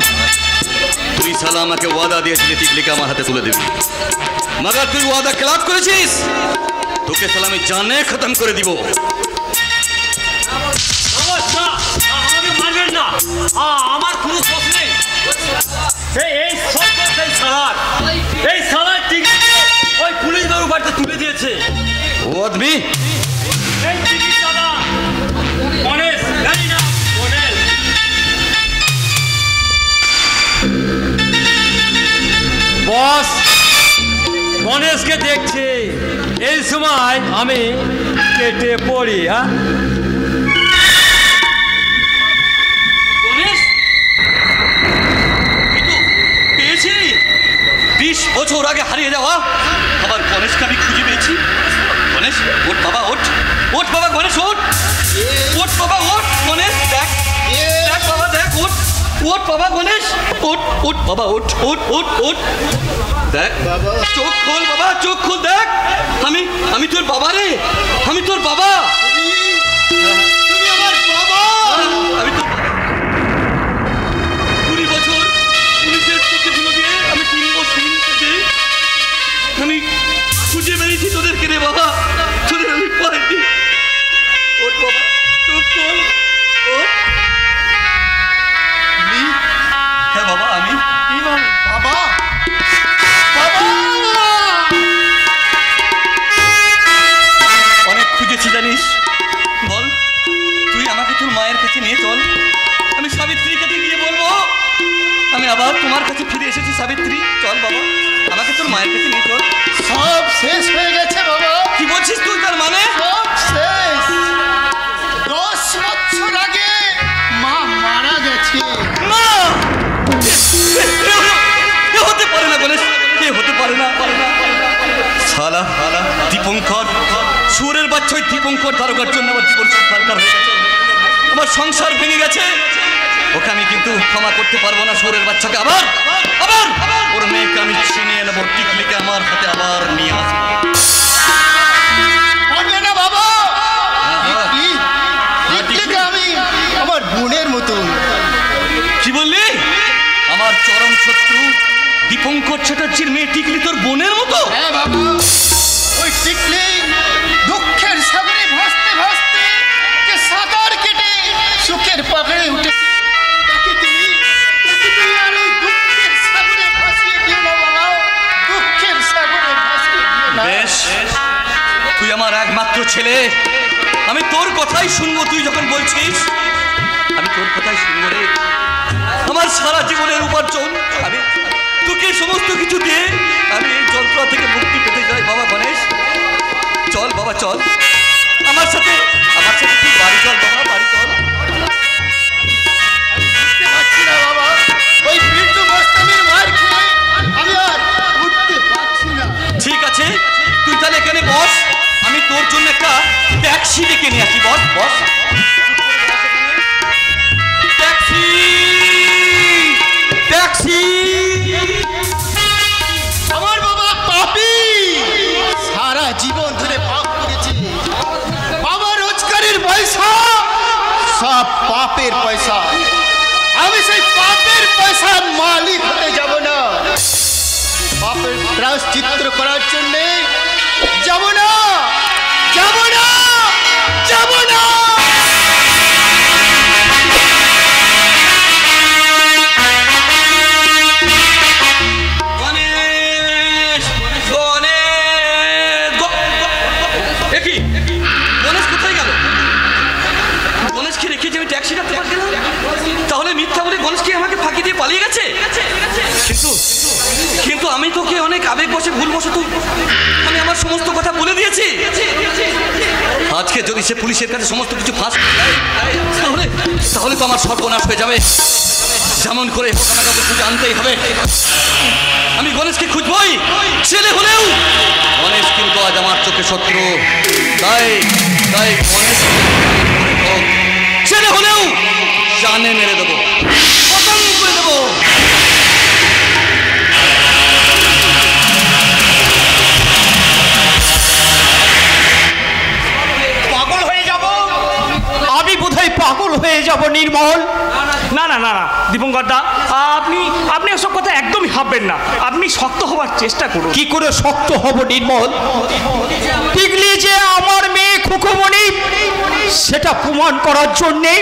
তুই সালা আমাকে ওয়াদা দিয়েছিলি টিকলিকে আমার হাতে তুলে দিবি, মগর তুই ওয়াদা খেলাফ করেছিস, তোকে সালা আমি জানে খতম করে দিব। আমাকে মারবেন না, আমার কোনো দোষ নেই। এই সব দোষ এই সালার টিকিট ওই পুলিশ বাবু বাড়িতে তুলে দিয়েছে। ও আদমি এই টিকিট দাদা গণেশ, জানি না গণেশ। বস গণেশকে দেখছি, এই সময় আমি কেটে পড়ি। হ্যাঁ গণেশ, পেয়েছি 20 বছর আগে হারিয়ে যাওয়া আবার গণেশকে আমি খুঁজে পেয়েছি। গণেশ ওঠ বাবা, ওঠ ওঠ বাবা, গণেশ ওঠ, ওঠ বাবা ওঠ, গণেশ দেখ দেখ বাবা দেখ, ওঠ ওঠ বাবা, গণেশ ওঠ ওঠ বাবা, ওঠ ওঠ ওঠ ওঠ, দেখ চোখ খোল বাবা, চোখ খোল, দেখ আমি তোর বাবা রে, আমি তোর বাবা, তুমি আমার বাবা। আমি তোর 20 বছর পুলিশের চোখে ধুলো দিয়ে আমি 3 বছর আমি খুঁজে বেরিয়েছি তোদেরকে রে বাবা, তোদের আমি পাইনি। ওঠ বাবা, চোখ খোল, ওঠ। হ্যাঁ বাবা, আমি বাবা, অনেক খুঁজেছি জানিস, বল তুই আমাকে তোর মায়ের কাছে নিয়ে চল, আমি সাবিত্রীর কাছে গিয়ে বলবো আমি আবার তোমার কাছে ফিরে এসেছি। সাবিত্রী চল বাবা, আমাকে তোর মায়ের কাছে নিয়ে চল। সব শেষ হয়ে গেছে বাবা, কি বলছিস তুই, তার মানে? সব শেষ। 10 বছর আগে মা মারা গেছে। না, এ হতে পারে না গণেশ, এ হতে পারে না। শালা দীপঙ্কর, সুরের বাচ্চা ওই দীপঙ্কর তারকার জন্য আমার জীবন সরকার হয়ে গেছে, আমার সংসার ভেঙে গেছে। ওকে আমি কিন্তু ক্ষমা করতে পারবো না। সুরের বাচ্চাকে আবার আবার ওর মেয়েকে আমি ছিনিয়ে নেবো, টিকলিকে আমার হাতে আবার নিয়ে আসবো। হবে না বাবা, টিকলিকে আমি আমার বোনের মতন। কি বললি? আমার চরম শত্রু দীপঙ্কর চ্যাটার্জির মেয়ে টিকলি তোর বোনের মতো? হ্যাঁ বাবা, ওই টিকলি দুঃখের সাগরে ভাসতে ভাসতে যে সাগর কেটে সুখের পাহাড়ে উঠেছে, তাকে তুমি আর ওই দুঃখের সাগরে ভাসিয়ে দিও না বাবা, দুঃখের সাগরে ভাসিয়ে দিও না। বেশ, তুই আমার একমাত্র ছেলে, আমি তোর কথাই শুনবো। তুই যখন বলছিস আমি তোর কথাই শুনবো রে। আমার সারা জীবনের উপার্জন আমি তোকে সমস্ত কিছু দিয়ে আমি এই যন্ত্রণা থেকে মুক্তি পেতে যাই। বাবা গণেশ চল বাবা, চল আমার সাথে তুই বাড়ি চল বাবা, বাড়ি চল। উঠতে পারছি না বাবা, ওই বিল্টু মস্তানির মার খেয়ে আমি আর উঠতে পারছি না। ঠিক আছে, তুই তাহলে এখানে বস, আমি তোর জন্য একটা ট্যাক্সি ডেকে নিয়ে আসি। বস বস, ট্যাক্সি ট্যাক্সি। আমার বাবা পাপী, সারা জীবন ধরে পাপ করেছে। বাবা রোজগারের পয়সা সব পাপের পয়সা, আমি সেই পাপের পয়সার মালিক হতে যাব না। পাপের প্রায়শ্চিত্ত করার জন্য যাব না, যাব না, যাব না। গণেশ কোথায় গেল? গণেশকে রেখে যে আমি ট্যাক্সি ডাকতে পারছিলাম, তাহলে মিথ্যা বলে গণেশকে আমাকে ফাঁকি দিয়ে পালিয়ে গেছে। কিন্তু আমি তোকে অনেক আবেগ বসে ভুল বসত আমি আমার সমস্ত কথা বলে দিয়েছি। আজকে যদি সে পুলিশের কাছে সমস্ত কিছু ফাঁস তাহলে তো আমার সর্বনাশ হয়ে যাবে। যেমন করে হোক আমাকে ওকে খুঁজে আনতেই হবে। আমি গণেশকে খুঁজবই, ছেলে হলেও। গণেশ কিন্তু আজ আমার চোখে শত্রু, তাই গণেশ পাগল হয়ে যাব নির্মল। না না না না দীপঙ্কর দা, আপনি আপনি ওসব কথা একদমই ভাববেন না। আপনি শক্ত হওয়ার চেষ্টা করুন। কি করে শক্ত হব নির্মল? টিকলি যে আমার মেয়ে খুকুমণি সেটা প্রমাণ করার জন্যে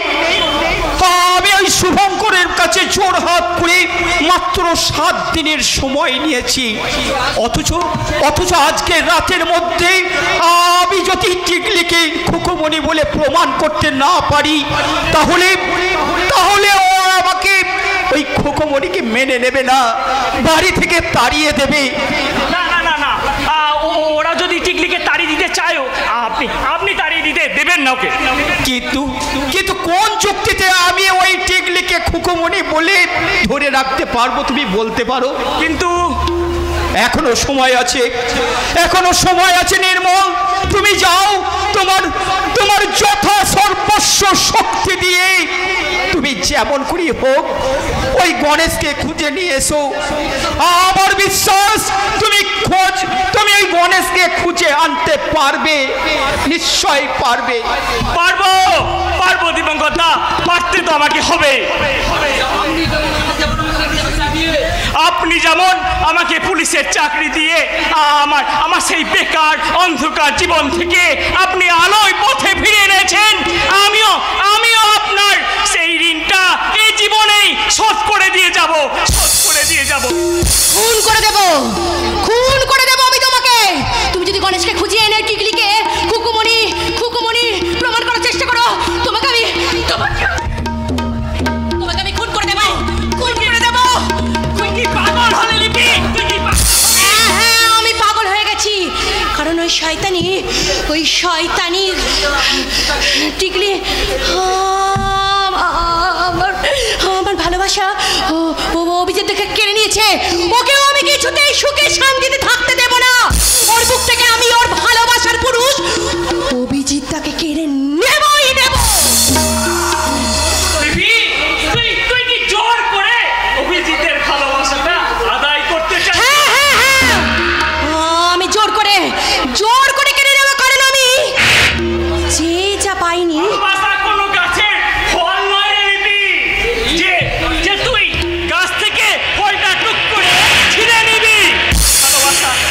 আমি ওই শুভঙ্করের কাছে জোর হাত করে মাত্র 7 দিনের সময় নিয়েছি। অথচ আজকে রাতের মধ্যে আমি যদি টিকলিকে খুকুমণি বলে প্রমাণ করতে না পারি তাহলে ও আমাকে ওই খুকুমণিকে মেনে নেবে না, বাড়ি থেকে তাড়িয়ে দেবে। না না না না, ওরা যদি টিকলিকে তাড়িয়ে দিতে চায়ও আপনি তাড়িয়ে দিতে দেবেন না ওকে। কিন্তু কোন যুক্তিতে আমি ওই টিকলিকে খুকুমণি বলে ধরে রাখতে পারবো তুমি বলতে পারো? কিন্তু এখনো সময় আছে নির্মল। তুমি যাও, তোমার যথা সর্বস্ব শক্তি দিয়ে তুমি যেমন করি হোক ওই গণেশকে খুঁজে নিয়ে এসো। আমার বিশ্বাস তুমি ওই গণেশকে খুঁজে আনতে পারবে, নিশ্চয়ই পারবে। পারবো দীপঙ্কর দা, পারতে তো আমাকে হবে। আপনি যেমন আমাকে পুলিশের চাকরি দিয়ে আমার সেই বেকার অন্ধকার জীবন থেকে আপনি আলোয় পথে ফিরে এনেছেন, আমিও আপনার সেই ঋণটা এই জীবনেই শোধ করে দিয়ে যাব। খুন করে দেব আমি তোমাকে। তুমি যদি গণেশকে খুঁজিয়ে এনে টিকলিকে খুকুমণি প্রমাণ করার চেষ্টা করো, তোমাকে আমি খুন করে দেব। তুই কি পাগল হলে লিপি? হ্যাঁ, আমি পাগল হয়ে গেছি। কারণ ওই শয়তানি টিকলি আমার ভালোবাসা অভিজিৎ থেকে কেড়ে নিয়েছে। ওকেও আমি কিছুতেই সুখে শান্তিতে থাকতে দেব না। ওর বুক থেকে আমি ওর ভালোবাসার পুরুষ অভিজিৎ তাকে কেড়ে নেবই নেব। তুই কি জোর করে অভিজিতের ভালোবাসাটা আদায় করতে চাস? হ্যাঁ, আমি জোর করে কেড়ে নেব। কারণ আমি যে যা পাইনি। কোনো গাছের ফল নয় লিপি যে তুই গাছ থেকে ফলটা টুক করে ছিঁড়ে নিবি।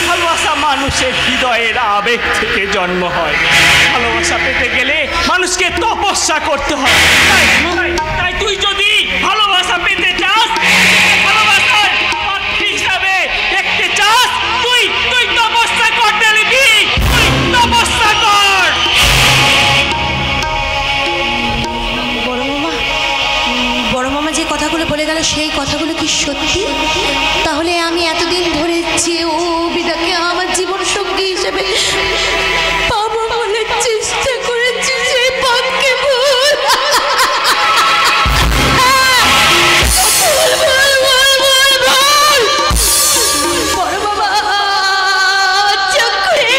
ভালোবাসা মানুষের হৃদয়ের আবেগ থেকে জন্ম হয়। ভালোবাসা পেতে গেলে মানুষকে তপস্যা করতে হয়। তাই তুই যদি ভালোবাসা পেতে চাস, ভালোবাসার পাত্রী হিসাবে দেখতে চাস, তুই তপস্যা করতে লিপি, তপস্যা কর। বড় মামা যে কথাগুলো বলে গেল সেই কথাগুলো কি সত্যি? তাহলে আমি এতদিন ধরে যে অভিদাকে আমার জীবন সঙ্গী হিসেবে পাবো বলে চেষ্টা করেছি, সেই পক্ষে ভুল। বড় মামা চোখ খুলে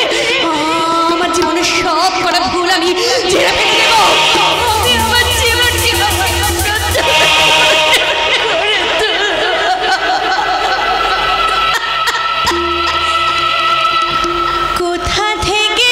আমার জীবনের সব করা ভুল আমি ঝেড়ে ফেলে দেব। আমি আমার জীবনকে কোথা থেকে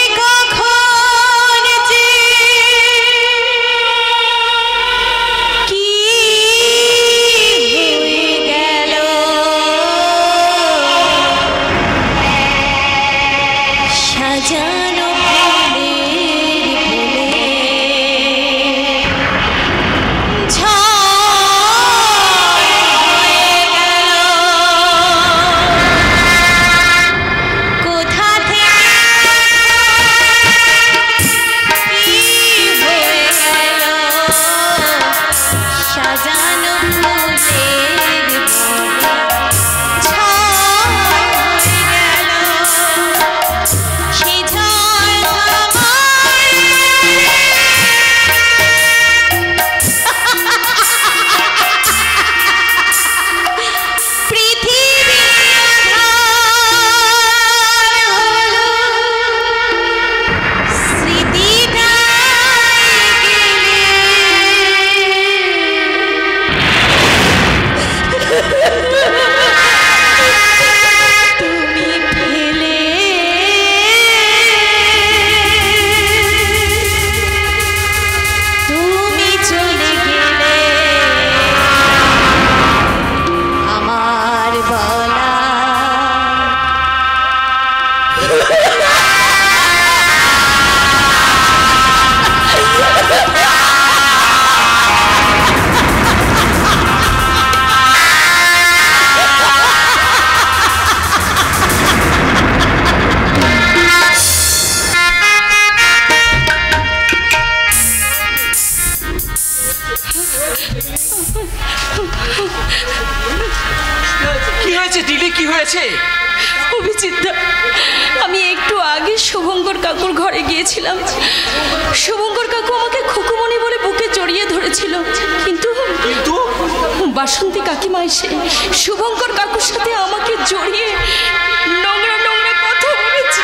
হয়েছে টিকলি, কি হয়েছে? অভিজিৎদা, আমি একটু আগে শুভঙ্কর কাকুর ঘরে গিয়েছিলাম। শুভঙ্কর কাকু আমাকে খুকুমণি বলে বুকে জড়িয়ে ধরেছিল, কিন্তু কিন্তু বাসন্তী কাকিমা এসে শুভঙ্কর কাকুর সাথে আমাকে জড়িয়ে নোংরা নোংরা কথা বলেছে।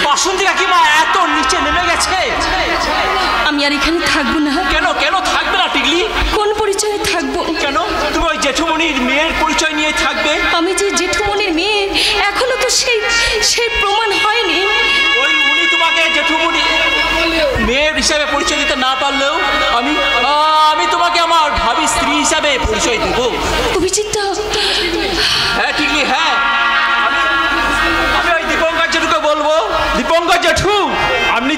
বাসন্তী কাকিমা এত নিচে নেমে গেছে? আমি আর এখানে থাকবো না। কেন কেন থাকবে না টিকলি? কোন পরিচয়ে থাকবো? কেন তুমি ওই জেঠুমণির মেয়ের পরিচয় নিয়ে থাকবে? আমি যে জেঠুমণির মেয়ে, এখনো তো সেই প্রমাণ হয়নি। ওই উনি তোমাকে জেঠুমণি মেয়ের হিসাবে পরিচয় দিতে না পারলেও আমি তোমাকে আমার ভাবি স্ত্রী হিসাবে পরিচয় দেব। অভিজিৎদা, হ্যাঁ টিকলি, হ্যাঁ, আমি ওই দীপঙ্কর জেঠুকে বলবো, দীপঙ্কর জেঠু, আপনি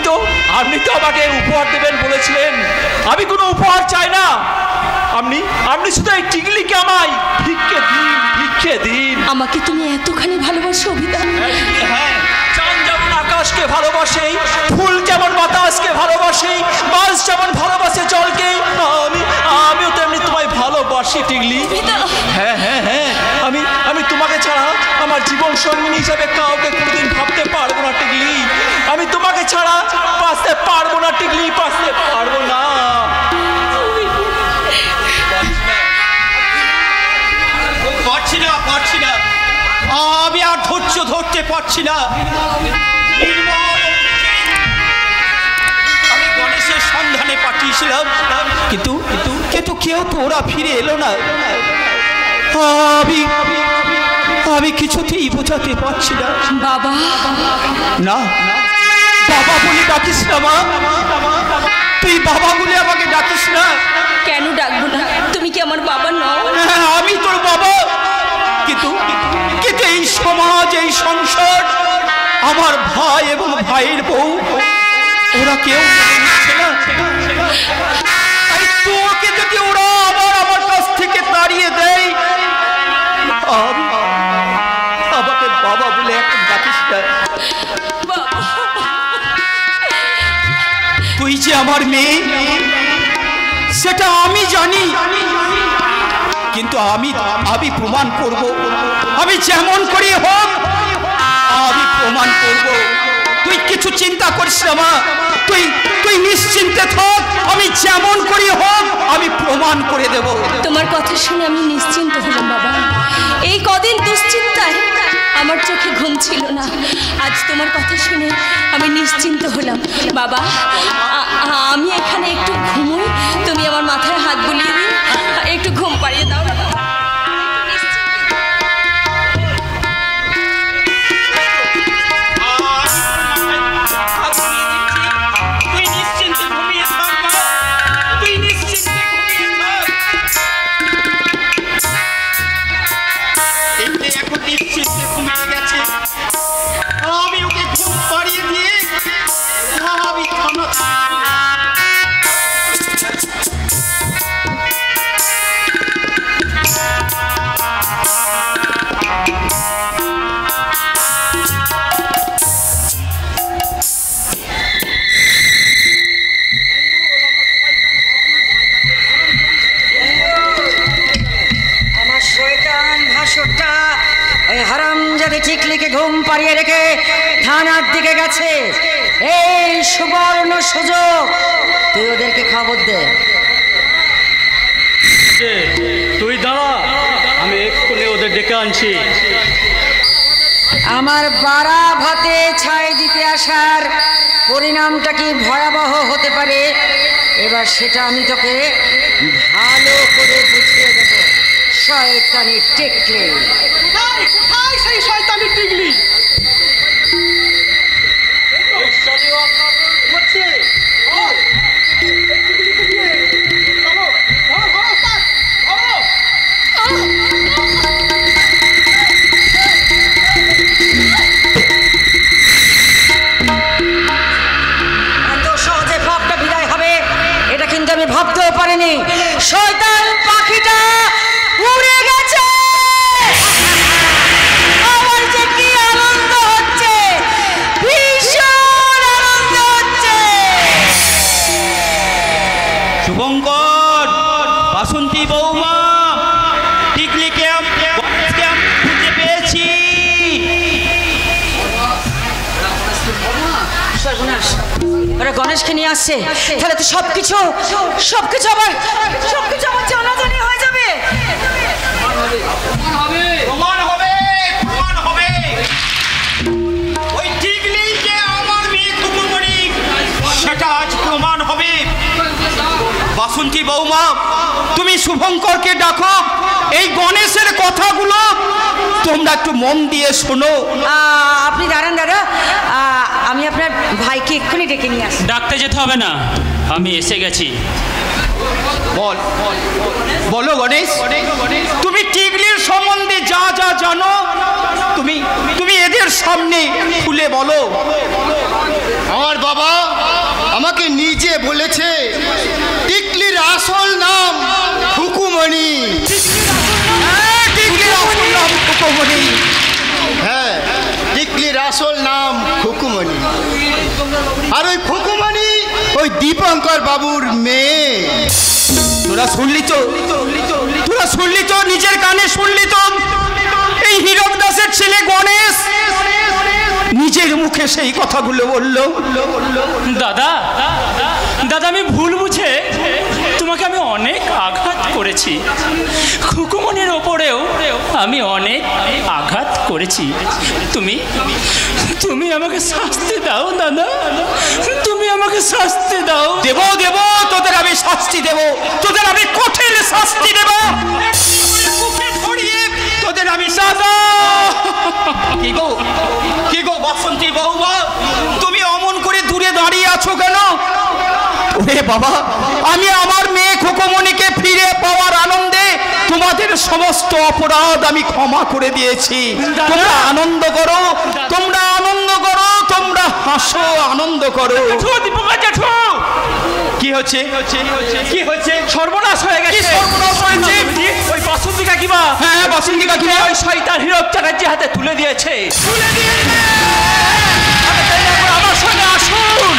তো আমাকে উপহার দেবেন বলেছিলেন। আমি কোনো উপহার চাই না, আপনি শুধু এই টিকলিকে আমায় ভিক্ষে দিন। আমাকে তুমি এতখানি ভালোবাসো অভিদা? হ্যাঁ, চাঁদ যেমন আকাশকে ভালোবাসে, ফুল যেমন বাতাসকে ভালোবাসে, মাছ যেমন ভালোবাসে জলকে, আমিও তেমনি তোমায় ভালোবাসি টিকলি। হ্যাঁ হ্যাঁ হ্যাঁ, আমি তোমাকে ছাড়া আমার জীবন সঙ্গিনী হিসাবে কাউকে কোনোদিন ভাবতে পারবো না টিকলি। আমি তোমাকে ছাড়া বাঁচতে পারবো না টিকলি, বাঁচতে পারবো না। পারছি না, আমি আর ধৈর্য ধরতে পারছি না। আমি গণেশের সন্ধানে পাঠিয়েছিলাম, কিন্তু কেউ তো ওরা ফিরে এলো না। আমি কিছুতেই বোঝাতে পারছি না। বাবা, না, বাবা বলে ডাকিস না মা, তুই বাবা বলে আমাকে ডাকিস না। কেন ডাকবো না? তুমি কি আমার বাবা নও? আমি তোর বাবা, কিন্তু এই সমাজ, এই সংসার, আমার ভাই এবং ভাইয়ের বউ, ওরা কেউ নিচ্ছে না। তোকে যদি ওরা আমার কাছ থেকে তাড়িয়ে দেয়, আমাকে বাবা বলে একটা ডাকিস না। তুই যে আমার মেয়ে সেটা আমি জানি, কিন্তু আমি প্রমাণ করব, আমি যেমন করি হোক আমি প্রমাণ করব। তুই কিছু চিন্তা করিস না মা, তুই নিশ্চিন্তে থাক, আমি যেমন করি হোক আমি প্রমাণ করে দেব। তোমার কথা শুনে আমি নিশ্চিন্ত হলাম বাবা। এই কদিন দুশ্চিন্তায় আমার চোখে ঘুম ছিল না, আজ তোমার কথা শুনে আমি নিশ্চিন্ত হলাম। বাবা, আমি এখানে একটু ঘুমোই, তুমি আমার মাথায় হাত বুলিয়ে দিন, একটু ঘুম পাড়িয়ে দাও। আমি ওকে ঘুম পাড়িয়ে দিয়ে আমি আমার শয়তান ভাসুরটা ওই হারামজাদী টিকলিকে ঘুম পাড়িয়ে রেখে থানার দিকে গেছে। এই সুবর্ণ সুযোগ, তুই ওদেরকে খবর দে। তুই দাঁড়া, আমি এক্ষুনি ওদের ডেকে আনছি। আমার বাড়া ভাতে ছাই দিতে আসার পরিণামটা কি ভয়াবহ হতে পারে, এবার সেটা আমি তোকে ভালো করে বুঝিয়ে দেব। শয়তানি টিকলি, কোথায় সেই শয়তানি টিকলি? এত সহজে পাপটা বিদায় হবে এটা কিন্তু আমি ভাবতেও পারিনি। শয়তান পাখিটা উড়ে গেছে। আমার যে কি আনন্দ হচ্ছে, ভীষণ আনন্দ হচ্ছে। শুভঙ্কর, বাসন্তী বৌমা, টিকলিকে ওরা গণেশকে নিয়ে আসছে, তাহলে তো সবকিছু আবার জানাজানি হয়ে যাবে। প্রমাণ হবে। ওই টিকলি যে আমার মেয়ে কুকুরমণি, সেটা আজ প্রমাণ হবে। বাসন্তী বৌমা, তুমি শুভঙ্করকে ডাকো। এই গণেশের কথাগুলো তোমরা একটু মন দিয়ে শোনো। আপনি দাঁড়ান দাদা, আমি আপনার ভাইকে এক্ষুনি ডেকে নিয়ে আসি। ডাকতে যেতে হবে না, আমি এসে গেছি। বলো গণেশ, তুমি টিকলির সম্বন্ধে যা যা জানো তুমি এদের সামনে খুলে বলো। আমার বাবা আমাকে নিজে বলেছে টিকলির আসল নাম খুকুমণি। হ্যাঁ, টিকলির আসল নাম খুকুমণি। আর ওই খুকুমণি ওই দীপঙ্কর বাবুর মেয়ে। তোরা শুনলি তো নিজের কানে শুনলি তো? এই হীরক দাসের ছেলে গণেশ নিজের মুখে সেই কথাগুলো বলল। দাদা আমি ভুল বুঝে তোমাকে আমি অনেক আঘাত করেছি। খুকুমনির ওপরেও আমি অনেক আঘাত করেছি। তুমি আমাকে শাস্তি দাও দাদা, তুমি আমাকে শাস্তি দাও। দেব তোদের আমি শাস্তি দেব, তোদের আমি কঠিন শাস্তি দেব। তোদের আমি সাজা। কি গো বাসন্তী বৌমা, তুমি অমন করে দূরে দাঁড়িয়ে আছো কেন? ওরে বাবা, আমি আমার মেয়ে খুকুমণিকে ফিরে পাওয়ার আনন্দে তোমাদের সমস্ত অপরাধ আমি ক্ষমা করে দিয়েছি। তোমরা আনন্দ করো, তোমরা হাসো, আনন্দ করো। কি হচ্ছে? সর্বনাশ হয়ে গেছে। সর্বনাশ হয়েছে। ওই বাসন্তী কাকিমা, হ্যাঁ বাসন্তী কাকিমা ওই শয়তান হীরক চ্যাটার্জি হাতে তুলে দিয়েছে। আমার সঙ্গে আসুন।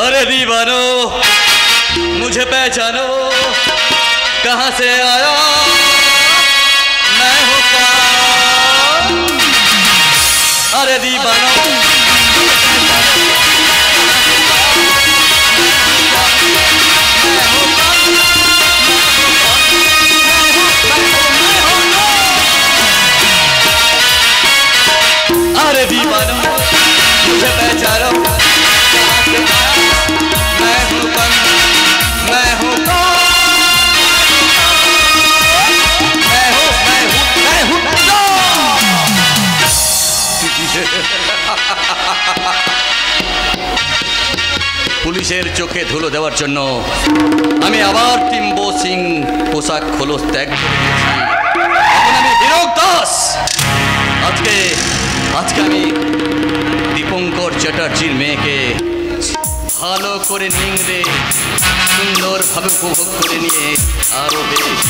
अरे दीवानो मुझे पहचानो, कहाँ से आया मैं हूँ कौन? अरे दीवानो अरे दीवानो मुझे पहचानो, পুলিশের চোখে ধুলো দেওয়ার জন্য আমি আবার টিম্বো সিং পোশাক খোলস ত্যাগ করে দিয়েছি। এখন আমি হীরক দাস। আজকে আমি দীপঙ্কর চ্যাটার্জির মেয়েকে ভালো করে নিংড়ে সুন্দরভাবে উপভোগ করে নিয়ে আরো বেশ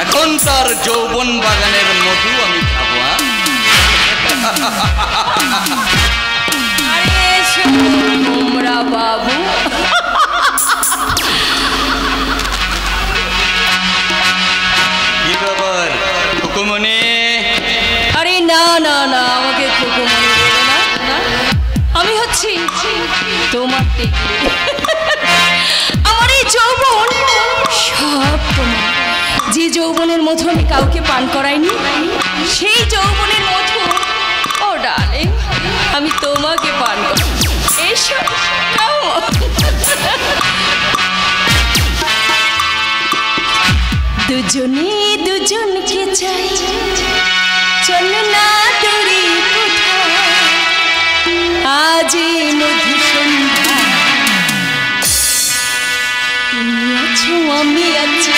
এখন তার যৌবন বাগানের মধু আমি খাবো। তোমরা বাবু কি ব্যাপার খুকুমণি? আরে না না না, আমাকে খুকুমণি বলো না। আমি হচ্ছি তোমার টিকলি। আমার এই যৌবন সব তোমার। যে যৌবনের মধু আমি কাউকে পান করাইনি, সেই যৌবনের মধু ও ডার্লিং আমি তোমাকে পান করি। এসো দুজনে দুজনকে চাই, চল না দূরে কোথাও, আজ মধু সন্ধ্যা তুমি আছো আমি আছি।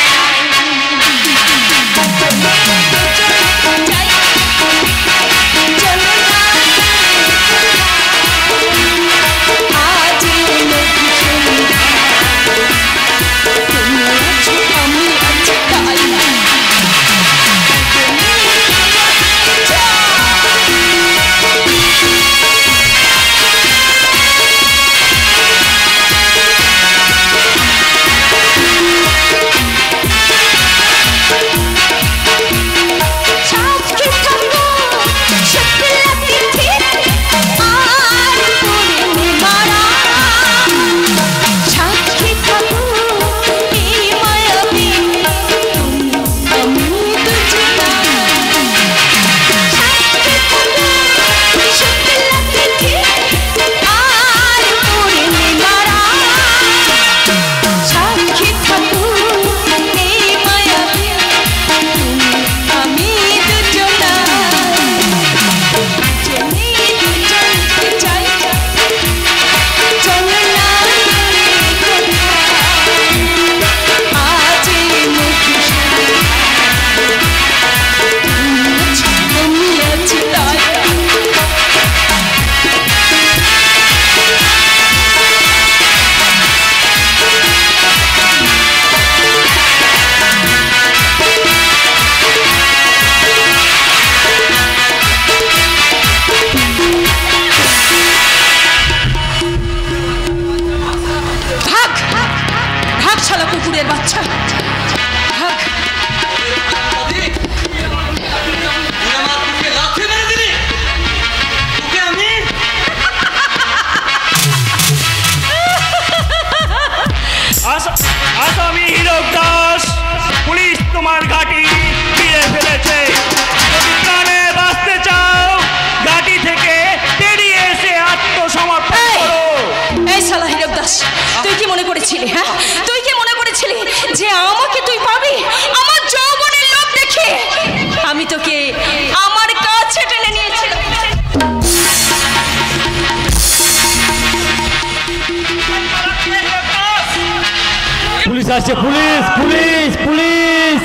পুলিশ আসছে, পুলিশ পুলিশ পুলিশ।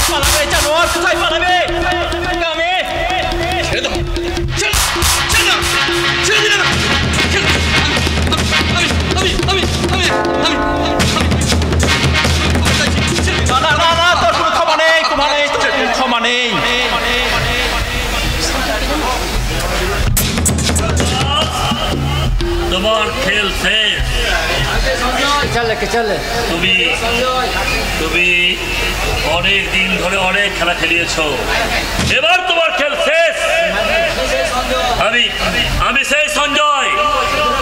পালাবে জানোয়ার, কোথায় পালাবে? ক্ষমা নেই। তোমার খেল শেষ। তুমি অনেক দিন ধরে অনেক খেলা খেলিয়েছ, এবার তোমার খেল শেষ। আমি সেই সঞ্জয়,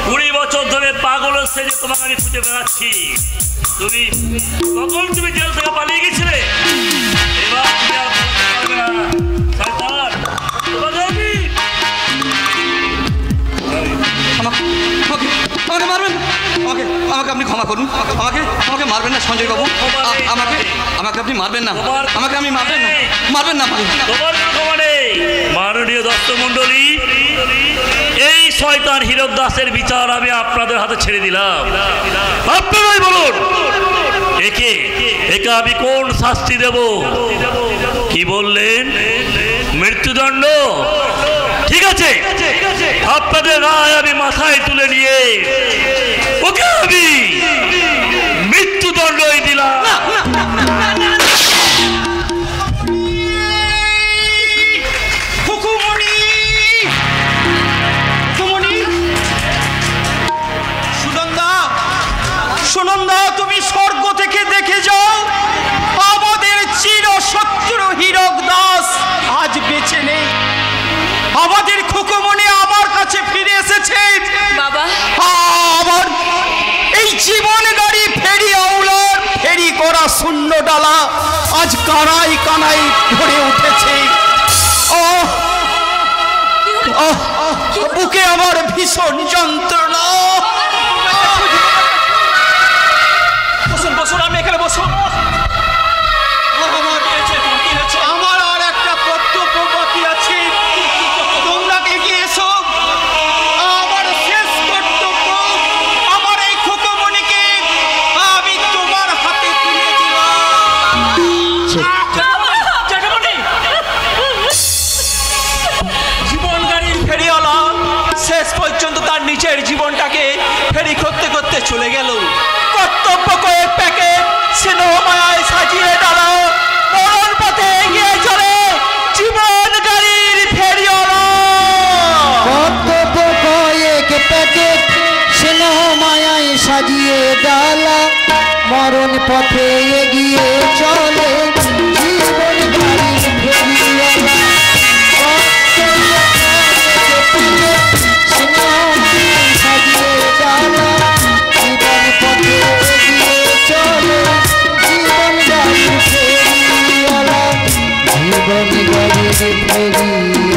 20 বছর ধরে পাগলের সেজে তোমাকে আমি খুঁজে বেড়াচ্ছি। তুমি কখন তুমি জেল থেকে পালিয়ে গেছিলে, এবার তুমি আর পালাতে পারবে না। শয়তান, তোমাকে আমাকে মারবেন, আমাকে আপনি ক্ষমা করুন, আমাকে মারবেন না সঞ্জয় বাবু, আমাকে আপনি মারবেন না, আমাকে আমি মারবেন না। তোমার কোনো ক্ষমা নেই। মাননীয় দত্ত মন্ডলী, এই শয়তান হীরক দাসের বিচার আমি আপনাদের হাতে ছেড়ে দিলাম। আপনারাই বলুন একে আমি কোন শাস্তি দেব? কি বললেন? মৃত্যুদণ্ড? ঠিক আছে, আপনাদের রায় আমি মাথায় তুলে নিয়ে ওকে আমি মৃত্যুদণ্ডই দিলাম। সুনন্দা, তুমি স্বর্গ থেকে দেখে যাও, আমাদের চিরশত্রু হীরক দাস আজ বেঁচে নেই। আমাদের খুকুমণি আমার কাছে ফিরে এসেছে। বাবা, আবার এই জীবন গাড়ি ফেরি আউলার ফেরি করা শূন্য ডালা আজ কানাই কানাই ভরে উঠেছে। বুকে আমার ভীষণ যন্ত্রণা। বসুন, আমি এখানে বসুন। আমার আর একটা কর্তব্য বাকি আছে, তোমরা এগিয়ে এসো। আমার শেষ কর্তব্য, আমার এই খুকুমণিকে আমি তোমার হাতে তুলে দিলাম। জীবন গাড়ির ফেরিওয়ালা শেষ পর্যন্ত তার নিজের জীবনটাকে ফেরি করতে করতে চলে গেল। কর্তব্য কয়েক প্যাকেট স্নেহমায় সাজিয়ে দাঁড়াও, মরণ পথে এগিয়ে চলে জীবন গাড়ির ফেরিওয়ালা। কর্তব্য কয়েক প্যাকেট স্নেহমায় সাজিয়ে ডালা, মরণ পথে এগিয়ে চলে জীবন গাড়ির ফেরিওয়ালা। সাজিয়ে ডালা, জীবন পথে এগিয়ে চলে জীবন গাড়ির ফেরিওয়ালা, জীবন গাড়ির ফেরিওয়ালা।